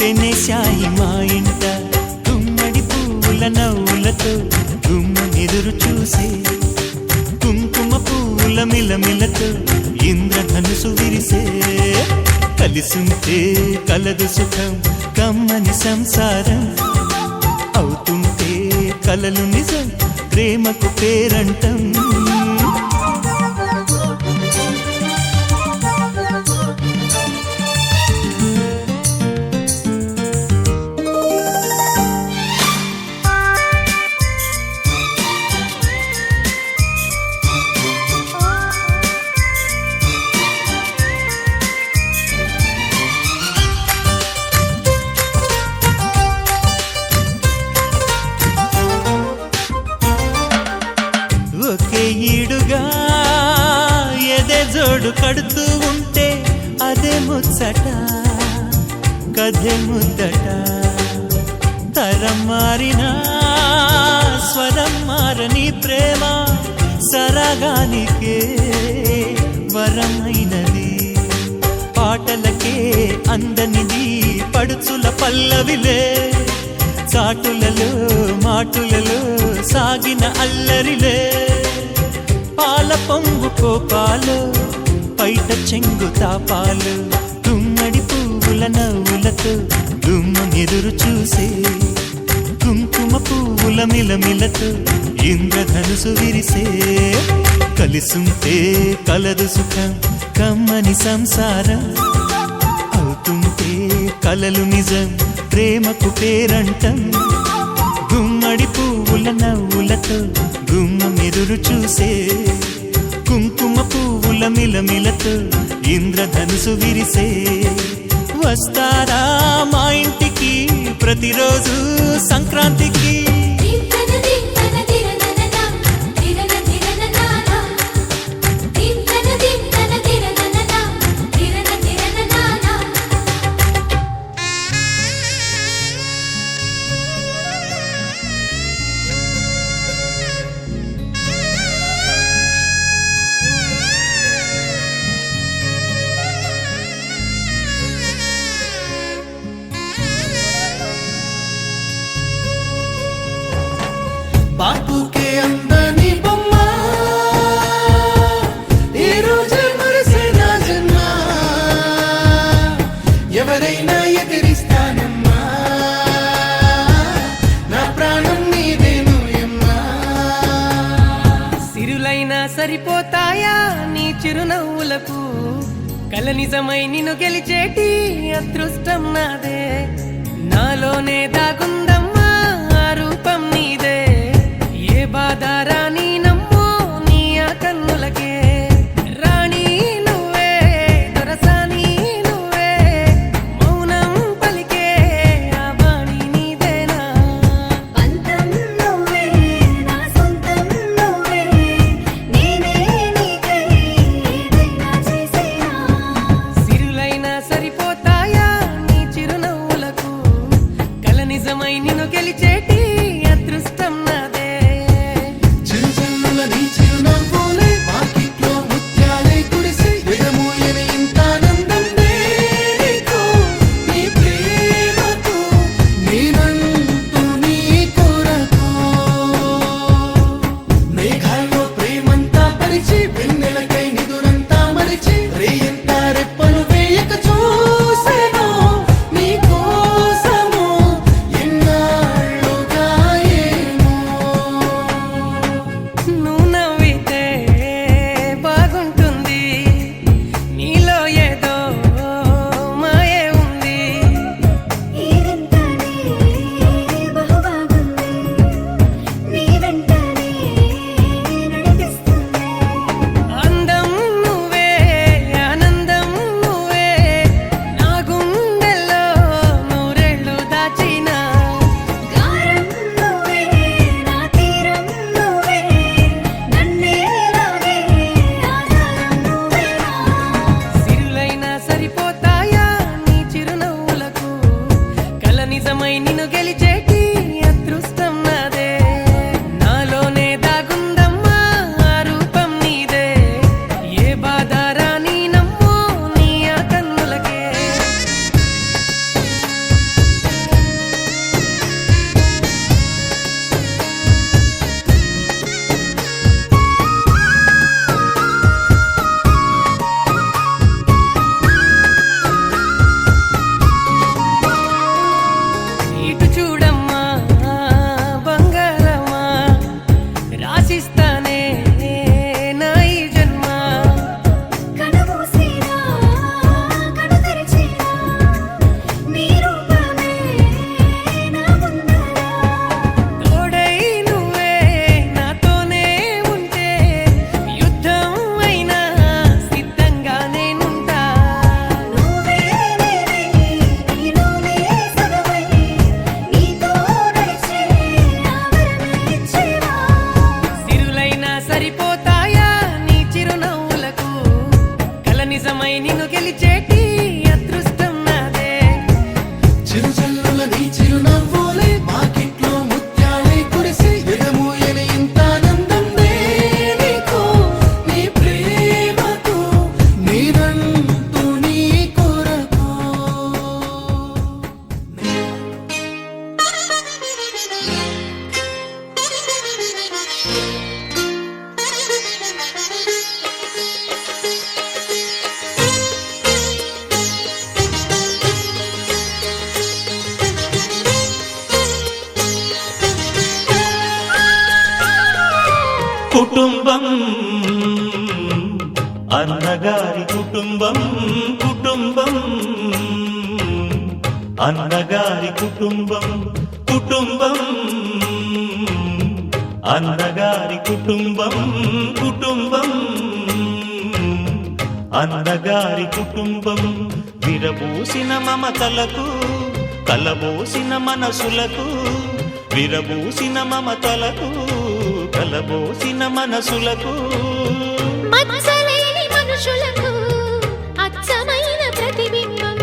తెనేశాయి మా ఇంట గుమ్మడి పువ్వుల నవ్వులతో గుమ్మనెదురు చూసే కుంకుమ పువ్వుల మిలమిలతో ఇంద్రధనుసు విరిసే కలిసుంటే కలదు సుఖం కమ్మని సంసారం అవుతుంటే కలలు నిజం ప్రేమకు పేరంటం ఒకే ఈడుగా ఎదే జోడు కడుతూ ఉంటే అదే ముచ్చట కథే ముద్దట తరం మారినా స్వరం మారని ప్రేమ సరగానికే వరమైనది పాటలకే అందనిది పడుచుల పల్లవిలే చాటులలో మాటులలో సాగిన అల్లరిలే పాల పొంగు కోపాలు పైట చెంగు తాపాలు గుమ్మడి పువ్వుల నవ్వులతో గుమ్మనెదురు చూసే కుంకుమ పువ్వుల మిలమిలతో ఇంద్రధనుసు విరిసే కలిసుంటే కలదు సుఖం కమ్మని సంసారం అవుతుంటే కలలు నిజం ప్రేమకు పేరంటం గుమ్మడి పువ్వుల నవ్వులతో గుమ్మమెదురు చూసే కుంకుమ పువ్వుల మిలమిలతో ఇంద్రధనుసు విరిసే వస్తారా మా ఇంటికి ప్రతిరోజు సంక్రాంతికి దింతన దింతన తిరననన తిరన తిరననాన దింతన దింతన తిరననన తిరన తిరననాన బాపుకే అందని బొమ్మ ఈ రోజు మురిసే నా జన్మ ఎవరైనా ఎదిరిస్తానమ్మా నా ప్రాణం నీదేను ఎమ్మా సిరులైనా సరిపోతాయా నీ చిరునవ్వులకు కల నిజమై నిన్ను గెలిచేటి అదృష్టం నాదే నాలోనే దాగుందమ్మా ఆ రూపం నీదే ఏ బాధ రాని నమ్మో నీ ఆ కన్నులకే రాణి నువ్వే దొరసాని నువ్వే మౌనం పలికే ఆ వాణి నీదేనా పంతం నువ్వే నా సొంతం నువ్వే నేనే నీకై ఏదైనా చేసేనా సిరులైనా సరిపోతాయా నీ చిరునవ్వులకు కల నిజమై నిన్ను గెలిచేటి అదృష్టం నాదే చిరు నిజమై నిన్ను గెలిచేటి అదృష్టం నాదే. చిరుజల్లుల నీ చిరునవ్వులే మాకిట్లో ముత్యాలై కురిసి ఎగమూయని ఇంత ఆనందం నీకు నీ ప్రేమకు నీరంటూ నీ కొరకు. కుటుంబం అన్నగారి కుటుంబం, కుటుంబం అన్నగారి కుటుంబం, కుటుంబం అన్నగారి కుటుంబం, కుటుంబం అన్నగారి కుటుంబం. విరబూసిన మమతలకు కలబోసిన మనసులకు, విరబూసిన మమతలకు కలబోసిన మనసులకు, మచ్చలేని మనుషులకు అచ్చమైన ప్రతిబింబం,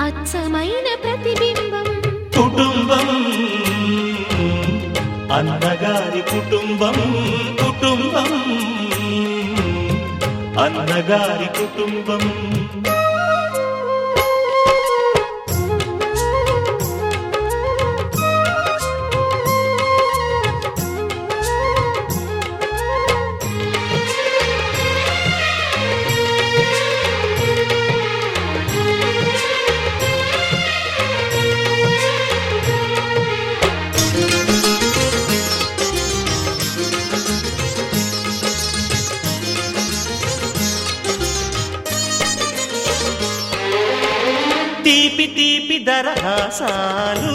అచ్చమైన ప్రతిబింబం. కుటుంబం అన్నగారి కుటుంబం, కుటుంబం అన్నగారి కుటుంబం. తీపి తీపి దరహాసాలు,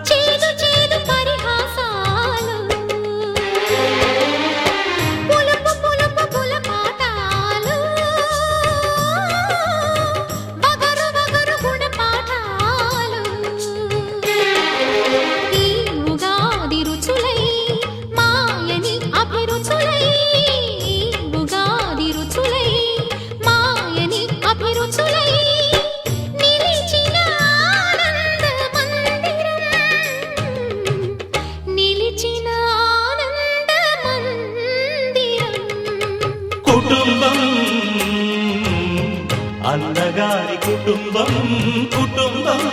చేదు చేదు పరిహాసాలు, పులుపు పులుపు పులపాటాలు, వగరు వగరు గుణపాఠాలు. ఈ ఉగాది రుచులై మాయని అభిరుచులై, ఉగాది రుచులై మాయని అభిరుచులై నిలిచిన ఆనంద మందిరం, నిలిచిన ఆనంద మందిరం. కుటుంబం అన్నగారి కుటుంబం, కుటుంబం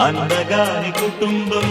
అన్నగారి కుటుంబం.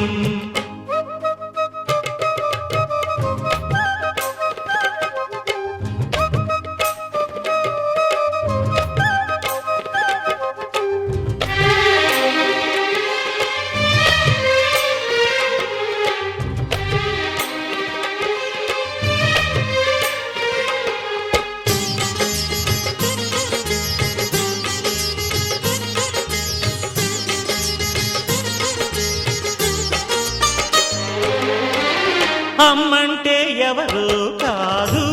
అమ్మంటే ఎవరో కాదు,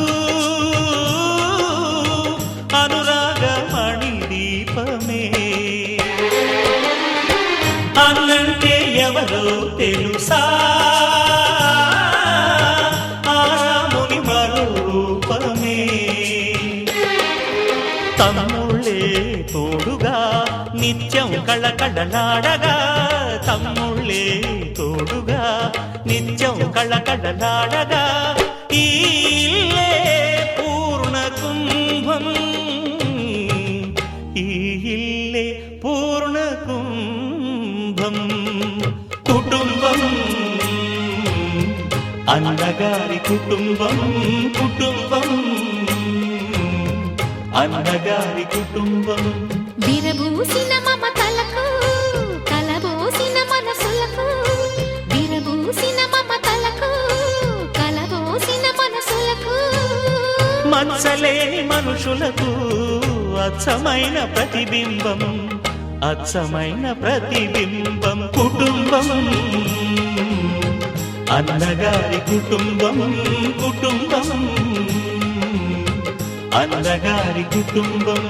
అనురాగమణి దీపమే. అన్నంటే ఎవరో తెలుసా, ఆరాముని మరో రూపమే. తమ్ముళ్ళే తోడుగా నిత్యం కళకళలాడగా, తమ్ముళ్ళే తోడుగా నిత్యం కళకళలాడగా, ఈ ఇల్లే పూర్ణ కుంభం, ఈ ఇల్లే పూర్ణ కుంభం. కుటుంబం అన్నగారి కుటుంబం, కుటుంబం అన్నగారి కుటుంబం. విరబూసిన మమతలకు కలబోసిన మనసులకు, విరబూసిన మమతలకు కలబోసిన మనసులకు, మచ్చలేని మనుషులకు అచ్చమైన ప్రతిబింబం, అచ్చమైన ప్రతిబింబం. కుటుంబం అన్నగారి కుటుంబం, కుటుంబం అన్నగారి కుటుంబం.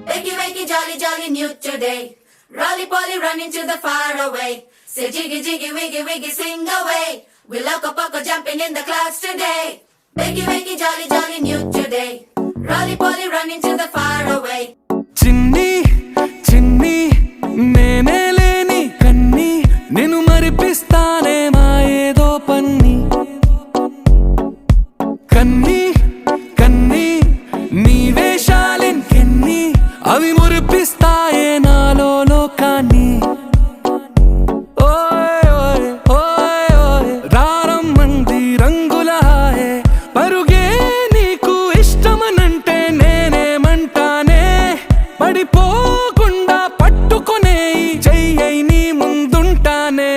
wakey wakey jolly jolly new today, rolly polly running to the far away, say jiggy jiggy wiggy wiggy sing away, we loco poco jumping in the clouds today. Wakey, wakey, jolly, jolly, new today. Rolly poly, running to the far away. చిన్ని చిన్ని నేనే లేని కన్ని నేను మరిపిస్తానే మా ఏదో పన్ని కన్ని కన్ని నీ వేషాలెన్కెన్ని అవి మురిపిస్తాయే నాలో లోకాన్ని ఓయ్ ఓయ్ ఓయ్ ఓయ్ రారమ్మంది రంగుల హాయే పరుగే నీకు ఇష్టమనంటే నేనేమంటానే పడిపోకుండా పట్టుకునే చెయ్యి నీ ముందుంటానే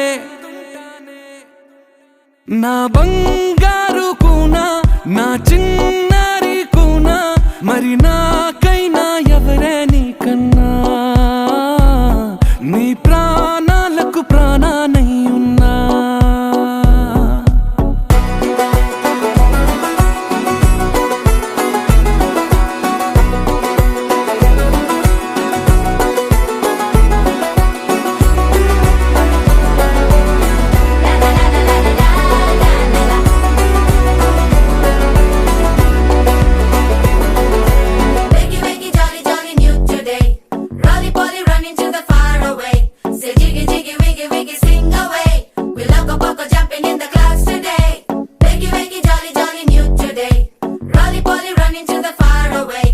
నా బంగారు కూనా నా చిన్నారి కూనా మరి నాకైనా ఎవరే నీకన్నా నీ ప్రాణాలకు ప్రాణానై ఉన్నా Wakey, wakey, jolly, jolly, new today. Rolly poly, running to the far away. Say jiggy, jiggy, wiggy, wiggy, sing away. We loco poco jumping in the clouds today. Wakey, wakey, jolly, jolly, new today. Rolly poly, running to the far away.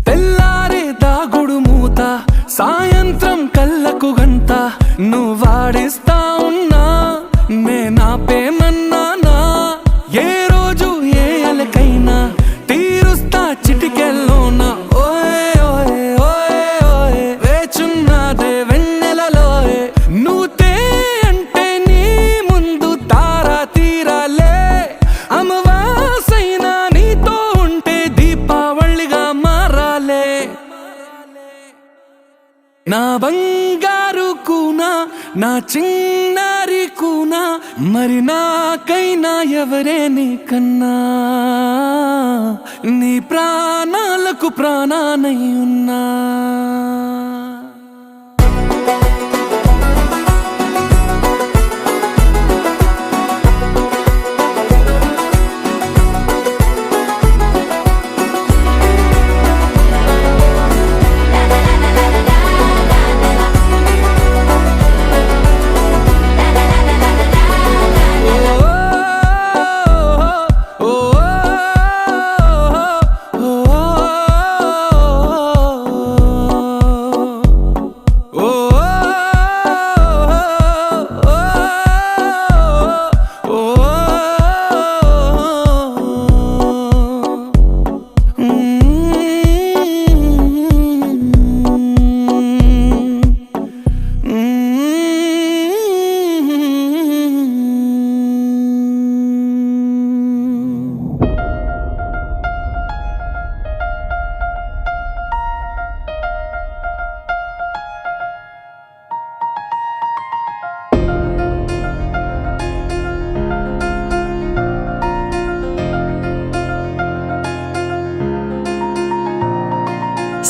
తెల్లారే దాగుడు మూత సాయంత్రం కళ్ళకు గంట నువ్వాడిస్తా ఉన్నా నేనాపేమన్నానా ఏ రోజు ఏ అలకైనా తీరుస్తా చిటికెల్లోనా ఓయ్ ఓయ్ ఓయ్ ఓయ్ వేచున్నదే వెన్నెలలోయే నువ్వుతే అంటే నీ ముందు తారా తీరాలే అమవాసైనా నీతో ఉంటే దీపావళిగా మారాలే నా బంగారు కూనా నా చిన్నారి కూనా మరి నాకైనా ఎవరే నీకన్నా నీ ప్రాణాలకు ప్రాణానై ఉన్నా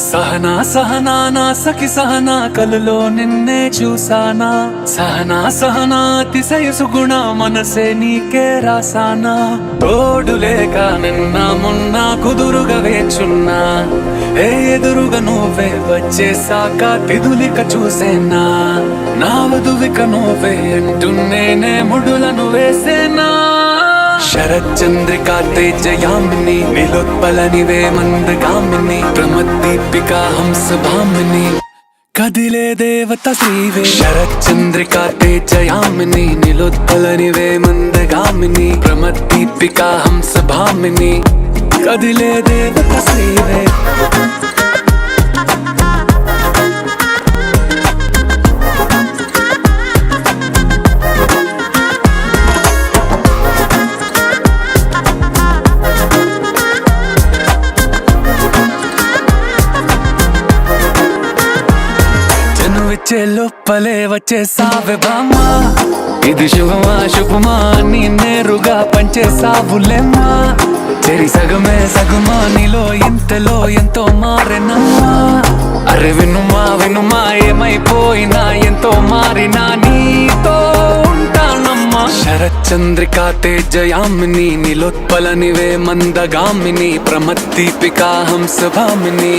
సహనా సహనా నా సఖి సహనా కలలో నిన్నే చూసానా సహనా సహనా అతిశయ సుగుణ మనసే నీకే రాసానా తోడు లేక నిన్న మొన్న కుదురుగా వేచున్నా ఏ ఎదురుగా నువ్వే వచ్చేసాక తిదులిక చూసేనా నా వధువిక నువ్వే అంటున్నేనే ముడులను వేసేనా శరచంద్రికా తేజయామిని నిలోత్పలనివే మందగామిని ప్రమద్దీపికా హంసభామిని కదిలే దేవత శ్రీవే శరచంద్రికా తేజయామిని నిలోత్పలనివే మందగామిని ప్రమద్దీపికా హంసభామిని కదిలే దేవత శ్రీవే జనువిచ్చే లోపలే వచ్చే సావే బామ్మ ఇది శుభమా శుభమా నీ నేరుగా పంచేసావులేమ్మా చెరి సగమే సగమా నీలో ఇంతలో ఎంతో మారెనమ్మా అరే వినుమా వినుమా ఏమైపోయినా ఎంతో మారినా నీతో ఉంటానమ్మా శరచంద్రికా తేజయామిని నిలోత్పలనివే మందగామిని ప్రమద్దీపికా హంసభామిని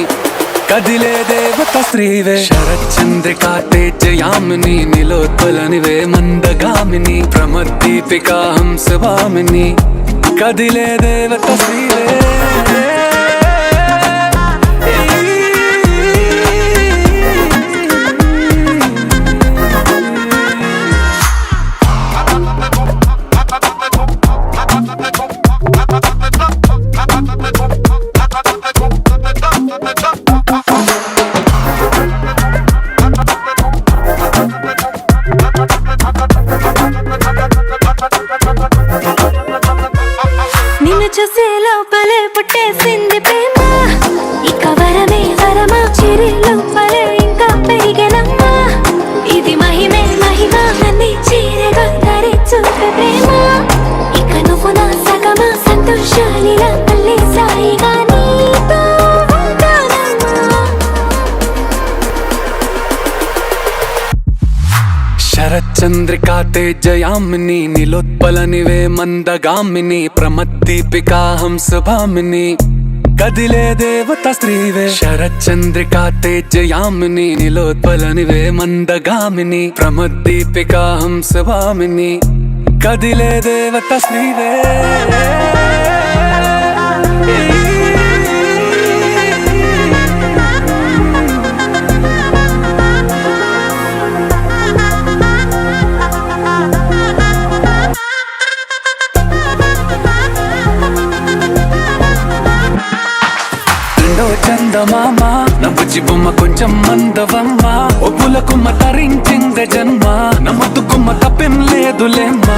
కదిలే దేవత శ్రీవే శరచంద్రికా తేజయామిని నిలోత్పలనివే మందగామిని ప్రమద్దీపికా హంసభామిని కదిలే దేవత శ్రీవే నిన్ను చూసే లోపలే పుట్టేసింది ప్రేమ ఇక వరమే వరమా చిరి లోపలే ఇంకా పెరిగెనమ్మా ఇది మహిమే మహిమ అన్ని చీరగా ధరి చూపే ప్రేమ ఇక నువ్వు నా సగమా సంతోషాలిలా మళ్ళీ సాయిగా నీతో ఉంటానమ్మా శరచంద్రికా తేజయామిని నిలోత్పలనివే మందగామిని ప్రమద్దీపికా హంసభామిని కదిలే దేవత శ్రీవే శరచంద్రికా తేజయామిని నిలోత్పలనివే మందగామిని ప్రమద్దీపికా హంసభామిని కదిలే దేవత శ్రీవే చందమామ నవ్వుచి బొమ్మ కొంచెం మందవమ్మ ఒప్పుల కుమ్మ తరించిందే జన్మ నమ్మద్దు కుమ్మ తప్పేం లేదులేమ్మా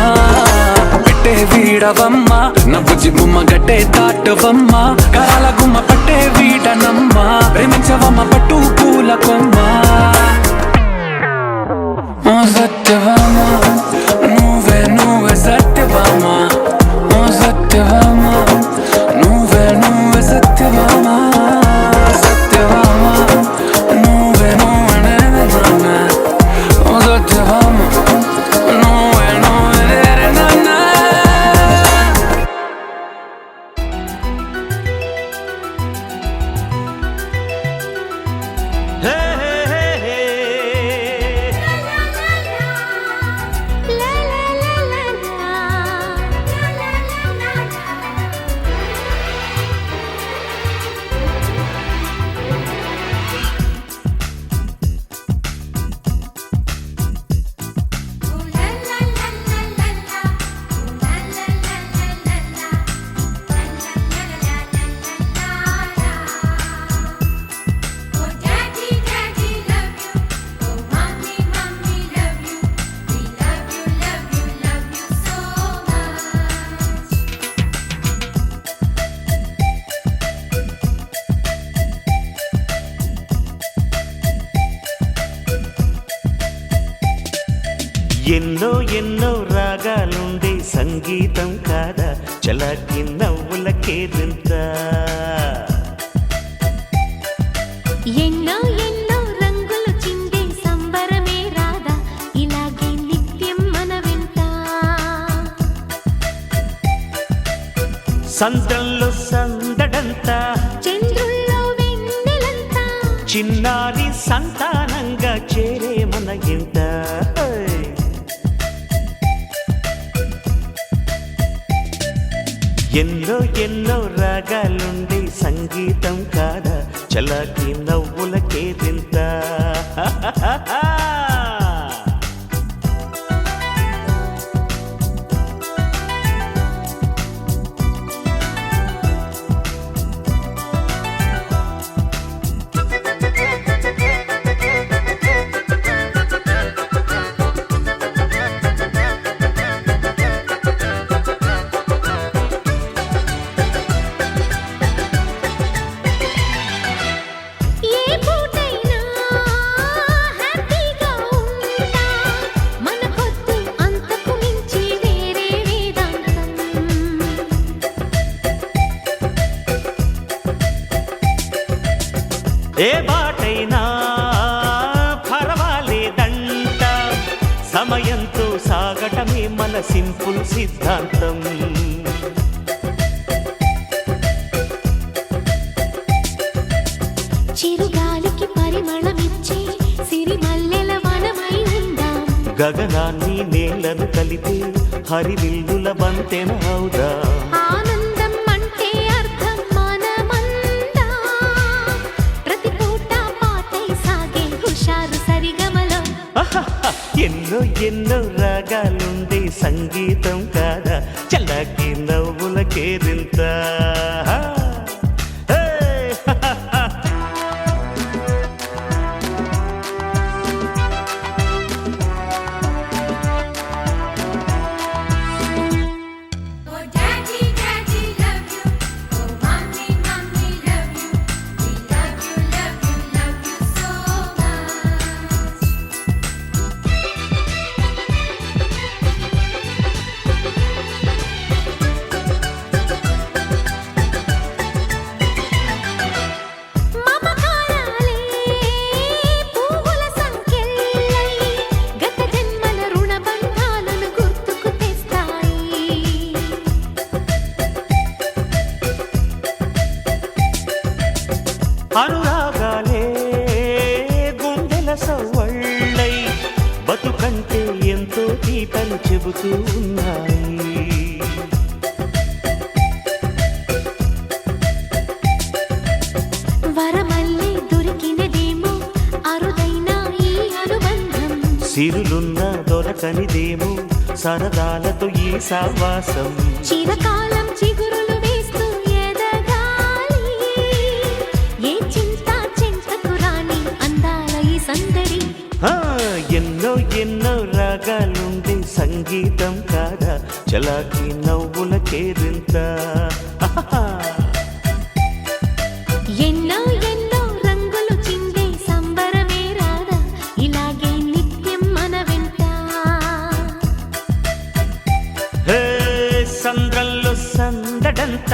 పెట్టే వీడవమ్మ నవ్వుచి బొమ్మ గట్టే దాటవమ్మ కరాల గుమ్మ పట్టే వీడనమ్మ ప్రేమించవమ్మ పట్టు పూల కొమ్మ ఓ సత్యవామ నువ్వే నువ్వే సత్యవామ ఓ సత్యవామ నువ్వే నువ్వే సత్యవామ ఎన్నో ఎన్నో రాగాలుండే సంగీతం కాదా చలాకి నవ్వులకేరింత ఎన్నో ఎన్నో రంగులు చిందే సంబరమే రాదా ఇలాగే నిత్యం మన వెంట సంతంలో సందడంతా చంద్రుల్లో వెన్నెలంతా చిన్నారి సంతానంగా చేరే మన ఇంట ఎన్నో ఎన్నో రాగాలుండే సంగీతం కాదా చలాకి నవ్వులకేరింత ఏ బాటైనా పర్వాలేదంట, సమయంతో సాగటమే మన సింపుల్ సిద్ధాంతం. చిరుగాలికి పరిమళమిచ్చే సిరిమల్లెల వనమై ఉందాం, గగనాన్ని నేలను కలిపే హరివిల్లుల బంతెన అవుదాం. ఆనందం అంటే అర్థం మనమందా, ప్రతి పూట పాటై సాగే హుషారు సరిగమలో. ఎన్నో ఎన్నో రాగాలుండే సంగీతం కాదా, చల్లకి నవ్వుల కేరింత. మమకారాలే పువ్వుల సంకెళ్ళై గత జన్మల రుణబంధాలను గుర్తుకు తెస్తాయి. అనురాగాలే గుండెల సవ్వళ్ళై బతుకంటే ఎంతో తీపని చెబుతూ ఉన్నాయి. వరమల్లే దొరికినదేమో అరుదైన ఈ అనుబంధం, సిరులున్న దొరకనిదేమో సరదాలతో ఈ సావాసం. చిరకాలం చిగురులు వేస్తూ ఎదగాలి, ఏ చింత చింతకు రాని అందాల ఈ సందడి. ఎన్నో ఎన్నో రాగాలుండే సంగీతం కాదా, చలాకి నవ్వుల కేరింత. ఎన్నో ఎన్నో రంగులు చిందే సంబరమే రాదా, ఇలాగే నిత్యం మన వెంట. హే సంద్రంలో సందడంత,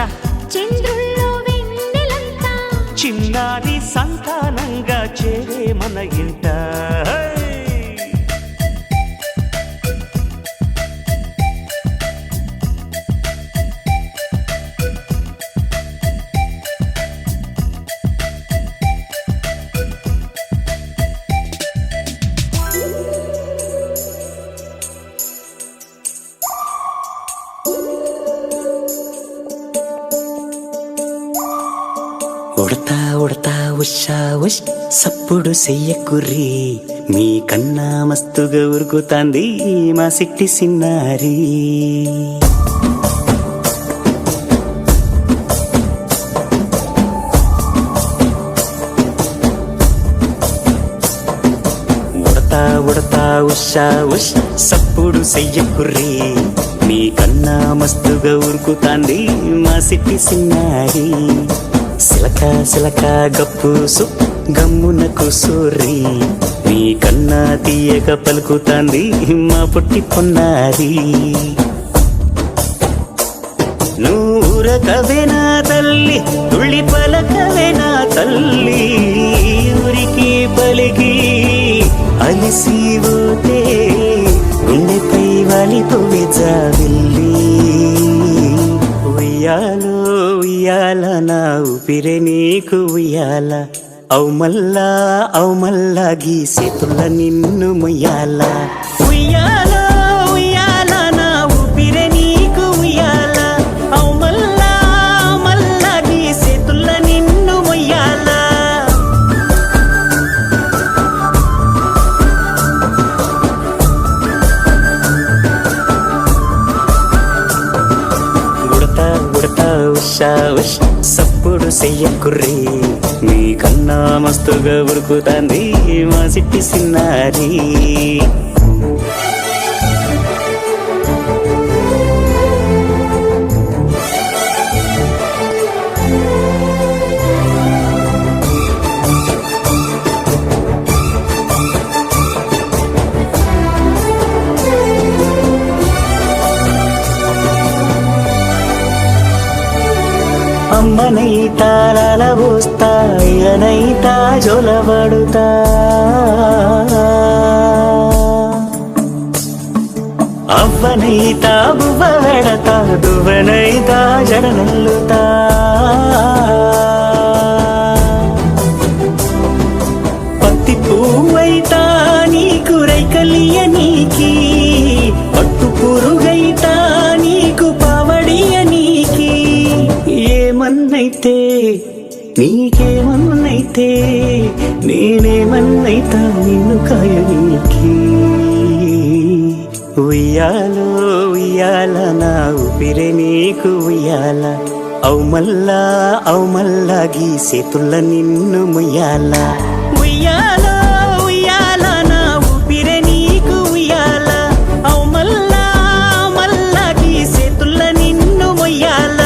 చంద్రుల్లో వెన్నెలంతా, చిన్నారి సంతానంగా చేరే మన ఇంట. ఉడతా ఉడతా ఉషా ఉష్ సప్పుడు చెయ్యకుర్రి, మీ కన్నా మస్తుగా ఉరుకుతాంది మా సిట్టి సిన్నారి. ఉడతా ఉడతా ఉషా ఉష్ సప్పుడు చెయ్యకుర్రి, మీ కన్నా మస్తుగా ఉరుకుతాంది మా సిట్టి సిన్నారి. సిలక సిలక గప్పు సు గమ్మున కూసూరి, మీ కన్నా తీయక పలుకుతాంది మా పుట్టి పొన్నారి. నూరకవేనా తల్లి తుళ్ళి పలకవేనా తల్లి, ఊరికి పలికి అలిసిపోతే గుండెపై వాలిపోవే జాబిల్లి. ఉయ్యాలో ఉయ్యాల నా ఊపిరే నీకు ఉయ్యాల, అవు మల్లా గీసేతుల్ల నిన్ను మొయ్యాల. ఉయ్యాల ఉయ్యాల నా ఊపిరే నీకు ఉయ్యాల, అవు మల్లా గీసేతుల్ల నిన్ను మొయ్యాల. ఉడతా ఉడతా ఉషా ఉష్ సప్పుడు చెయ్యకుర్రి, మీ కన్నా మస్తుగా ఉరుకుతాంది మా సిట్టి సిన్నారి. అమ్మనే అమ్మనైతా లలబోస్తా ఇలనైతా జొలబడుతా అవ్వనైతా బువ్వ వెడతా దువ్వనైతా జడనల్లుతా పత్తి పువ్వైతా నీకు రైకలియ నీకి పట్టు పురుగైతా నీకు పావడియ నీకి ఏమన్నైతే నీకేమన్నైతే నేనేమన్నైతా నిన్ను కాయనీకి ఉయ్యాలో ఉయ్యాల నా ఊపిరే నీకు ఉయ్యాల అవు మల్లా గీసేతుల్ల నిన్ను ముయ్యాల ఉయ్యాలో ఉయ్యాల నా ఊపిరే నీకు ఉయ్యాల అవు మల్లా గీసేతుల్ల నిన్ను ముయ్యాల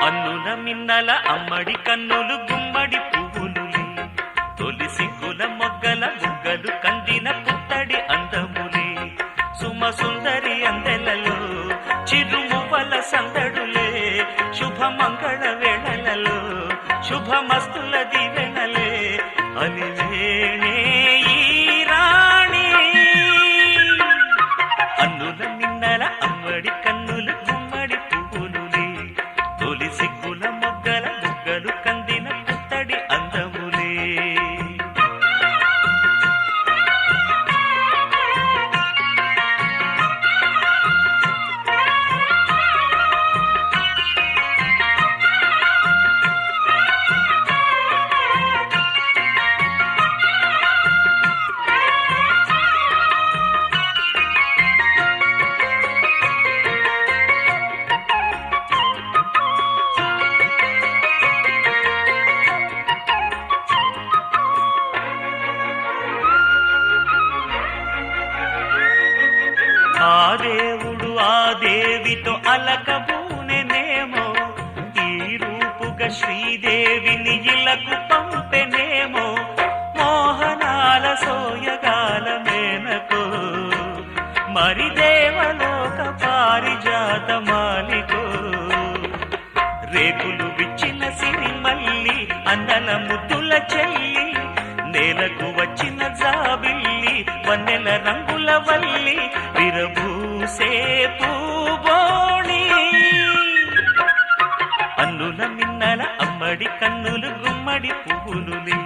అన్నుల మిన్నల అమ్మడి కన్నులు గుమ్మడి పువ్వులులే తొలి సిగ్గుల మొగ్గల బుగ్గలు కందిన పుత్తడి అందములే సుమ సుందరి అందెలలో చిరుమువ్వల సందడులే శుభ మంగళ వేళలలో శుభమస్తుల దివెనలే అలివేణే ఈ రాణి అన్నుల మిన్నల అమ్మడి కన్నులు గుమ్మడి పువ్వులులే తొలి సిగ్గుల మొగ్గల బుగ్గలు కందిన పుత్తడి అందములే ఆ దేవుడు ఆ దేవితో అలకబూనెనేమో ఈ రూపుగా శ్రీదేవిని ఇలకు పంపెనేమో మోహనాల సోయగాల మేనకో మరి దేవలోక పారిజాత మాలికో రేకులు విచ్చిన సిరిమల్లి అందల ముద్దుల చెల్లి నేలకు వచ్చిన జాబిల్లి వన్నెల రంగుల వల్లి విరబూసే పూబోణి అన్నుల మిన్నల అమ్మడి కన్నులు గుమ్మడి పువ్వులులే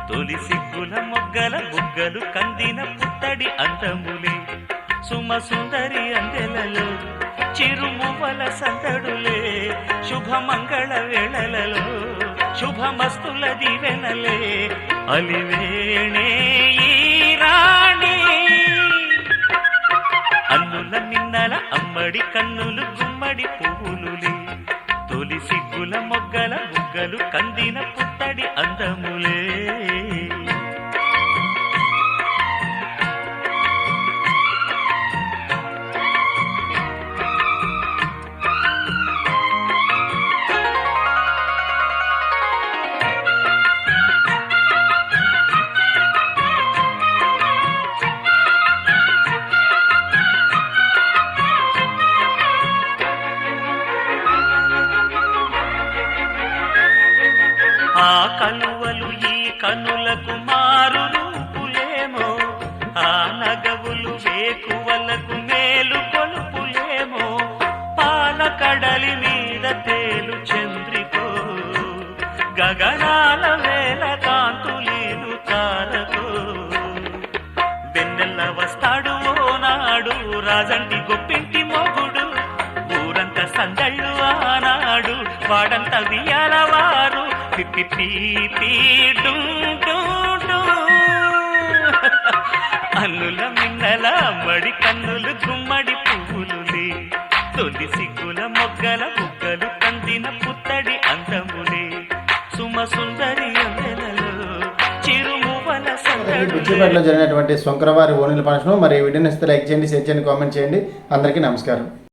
తొలి సిగ్గుల మొగ్గల బుగ్గలు కందిన పుత్తడి అందములే సుమ సుందరి అందెలలో చిరుమువ్వల సందడులే శుభమంగళ వేళలలో శుభమస్తుల దివెనలే అలివేణే ఈ రాణి అన్నుల మిన్నల అమ్మడి కన్నులు గుమ్మడి పువ్వులులే తొలి సిగ్గుల మొగ్గల బుగ్గలు కందిన పుత్తడి అందములే ఆ కలువలు ఈ కనులకు మారు రూపులేమో ఆ నగవులు వేకువలకు మేలు కొలుపులేమో పాల కడలి మీద తేలు చంద్రికో గగనాల వేల కాంతులీలు తారకో వెన్నెల్ల వస్తాడు ఓనాడు రాజంటి గొప్పింటి మొగుడు ఊరంతా సందళ్ళు ఆనాడు వాడంతా వియ్యాలవారు అన్నుల మిన్నల మడి కన్నులు గుమ్మడి పువ్వులులే తొలి సిగ్గుల మొగ్గల బుగ్గలు కందిన పుత్తడి అందములే సుమ సుందరి అందెలలో చిరుమువల సందడు బుచ్చిపేటలో జరిగినటువంటి శంకరవారి ఓణీల ఫంక్షన్. మరి ఈ వీడియోని ఇస్తే లైక్ చేయండి, షేర్ చేయండి, కామెంట్ చేయండి. అందరికీ నమస్కారం.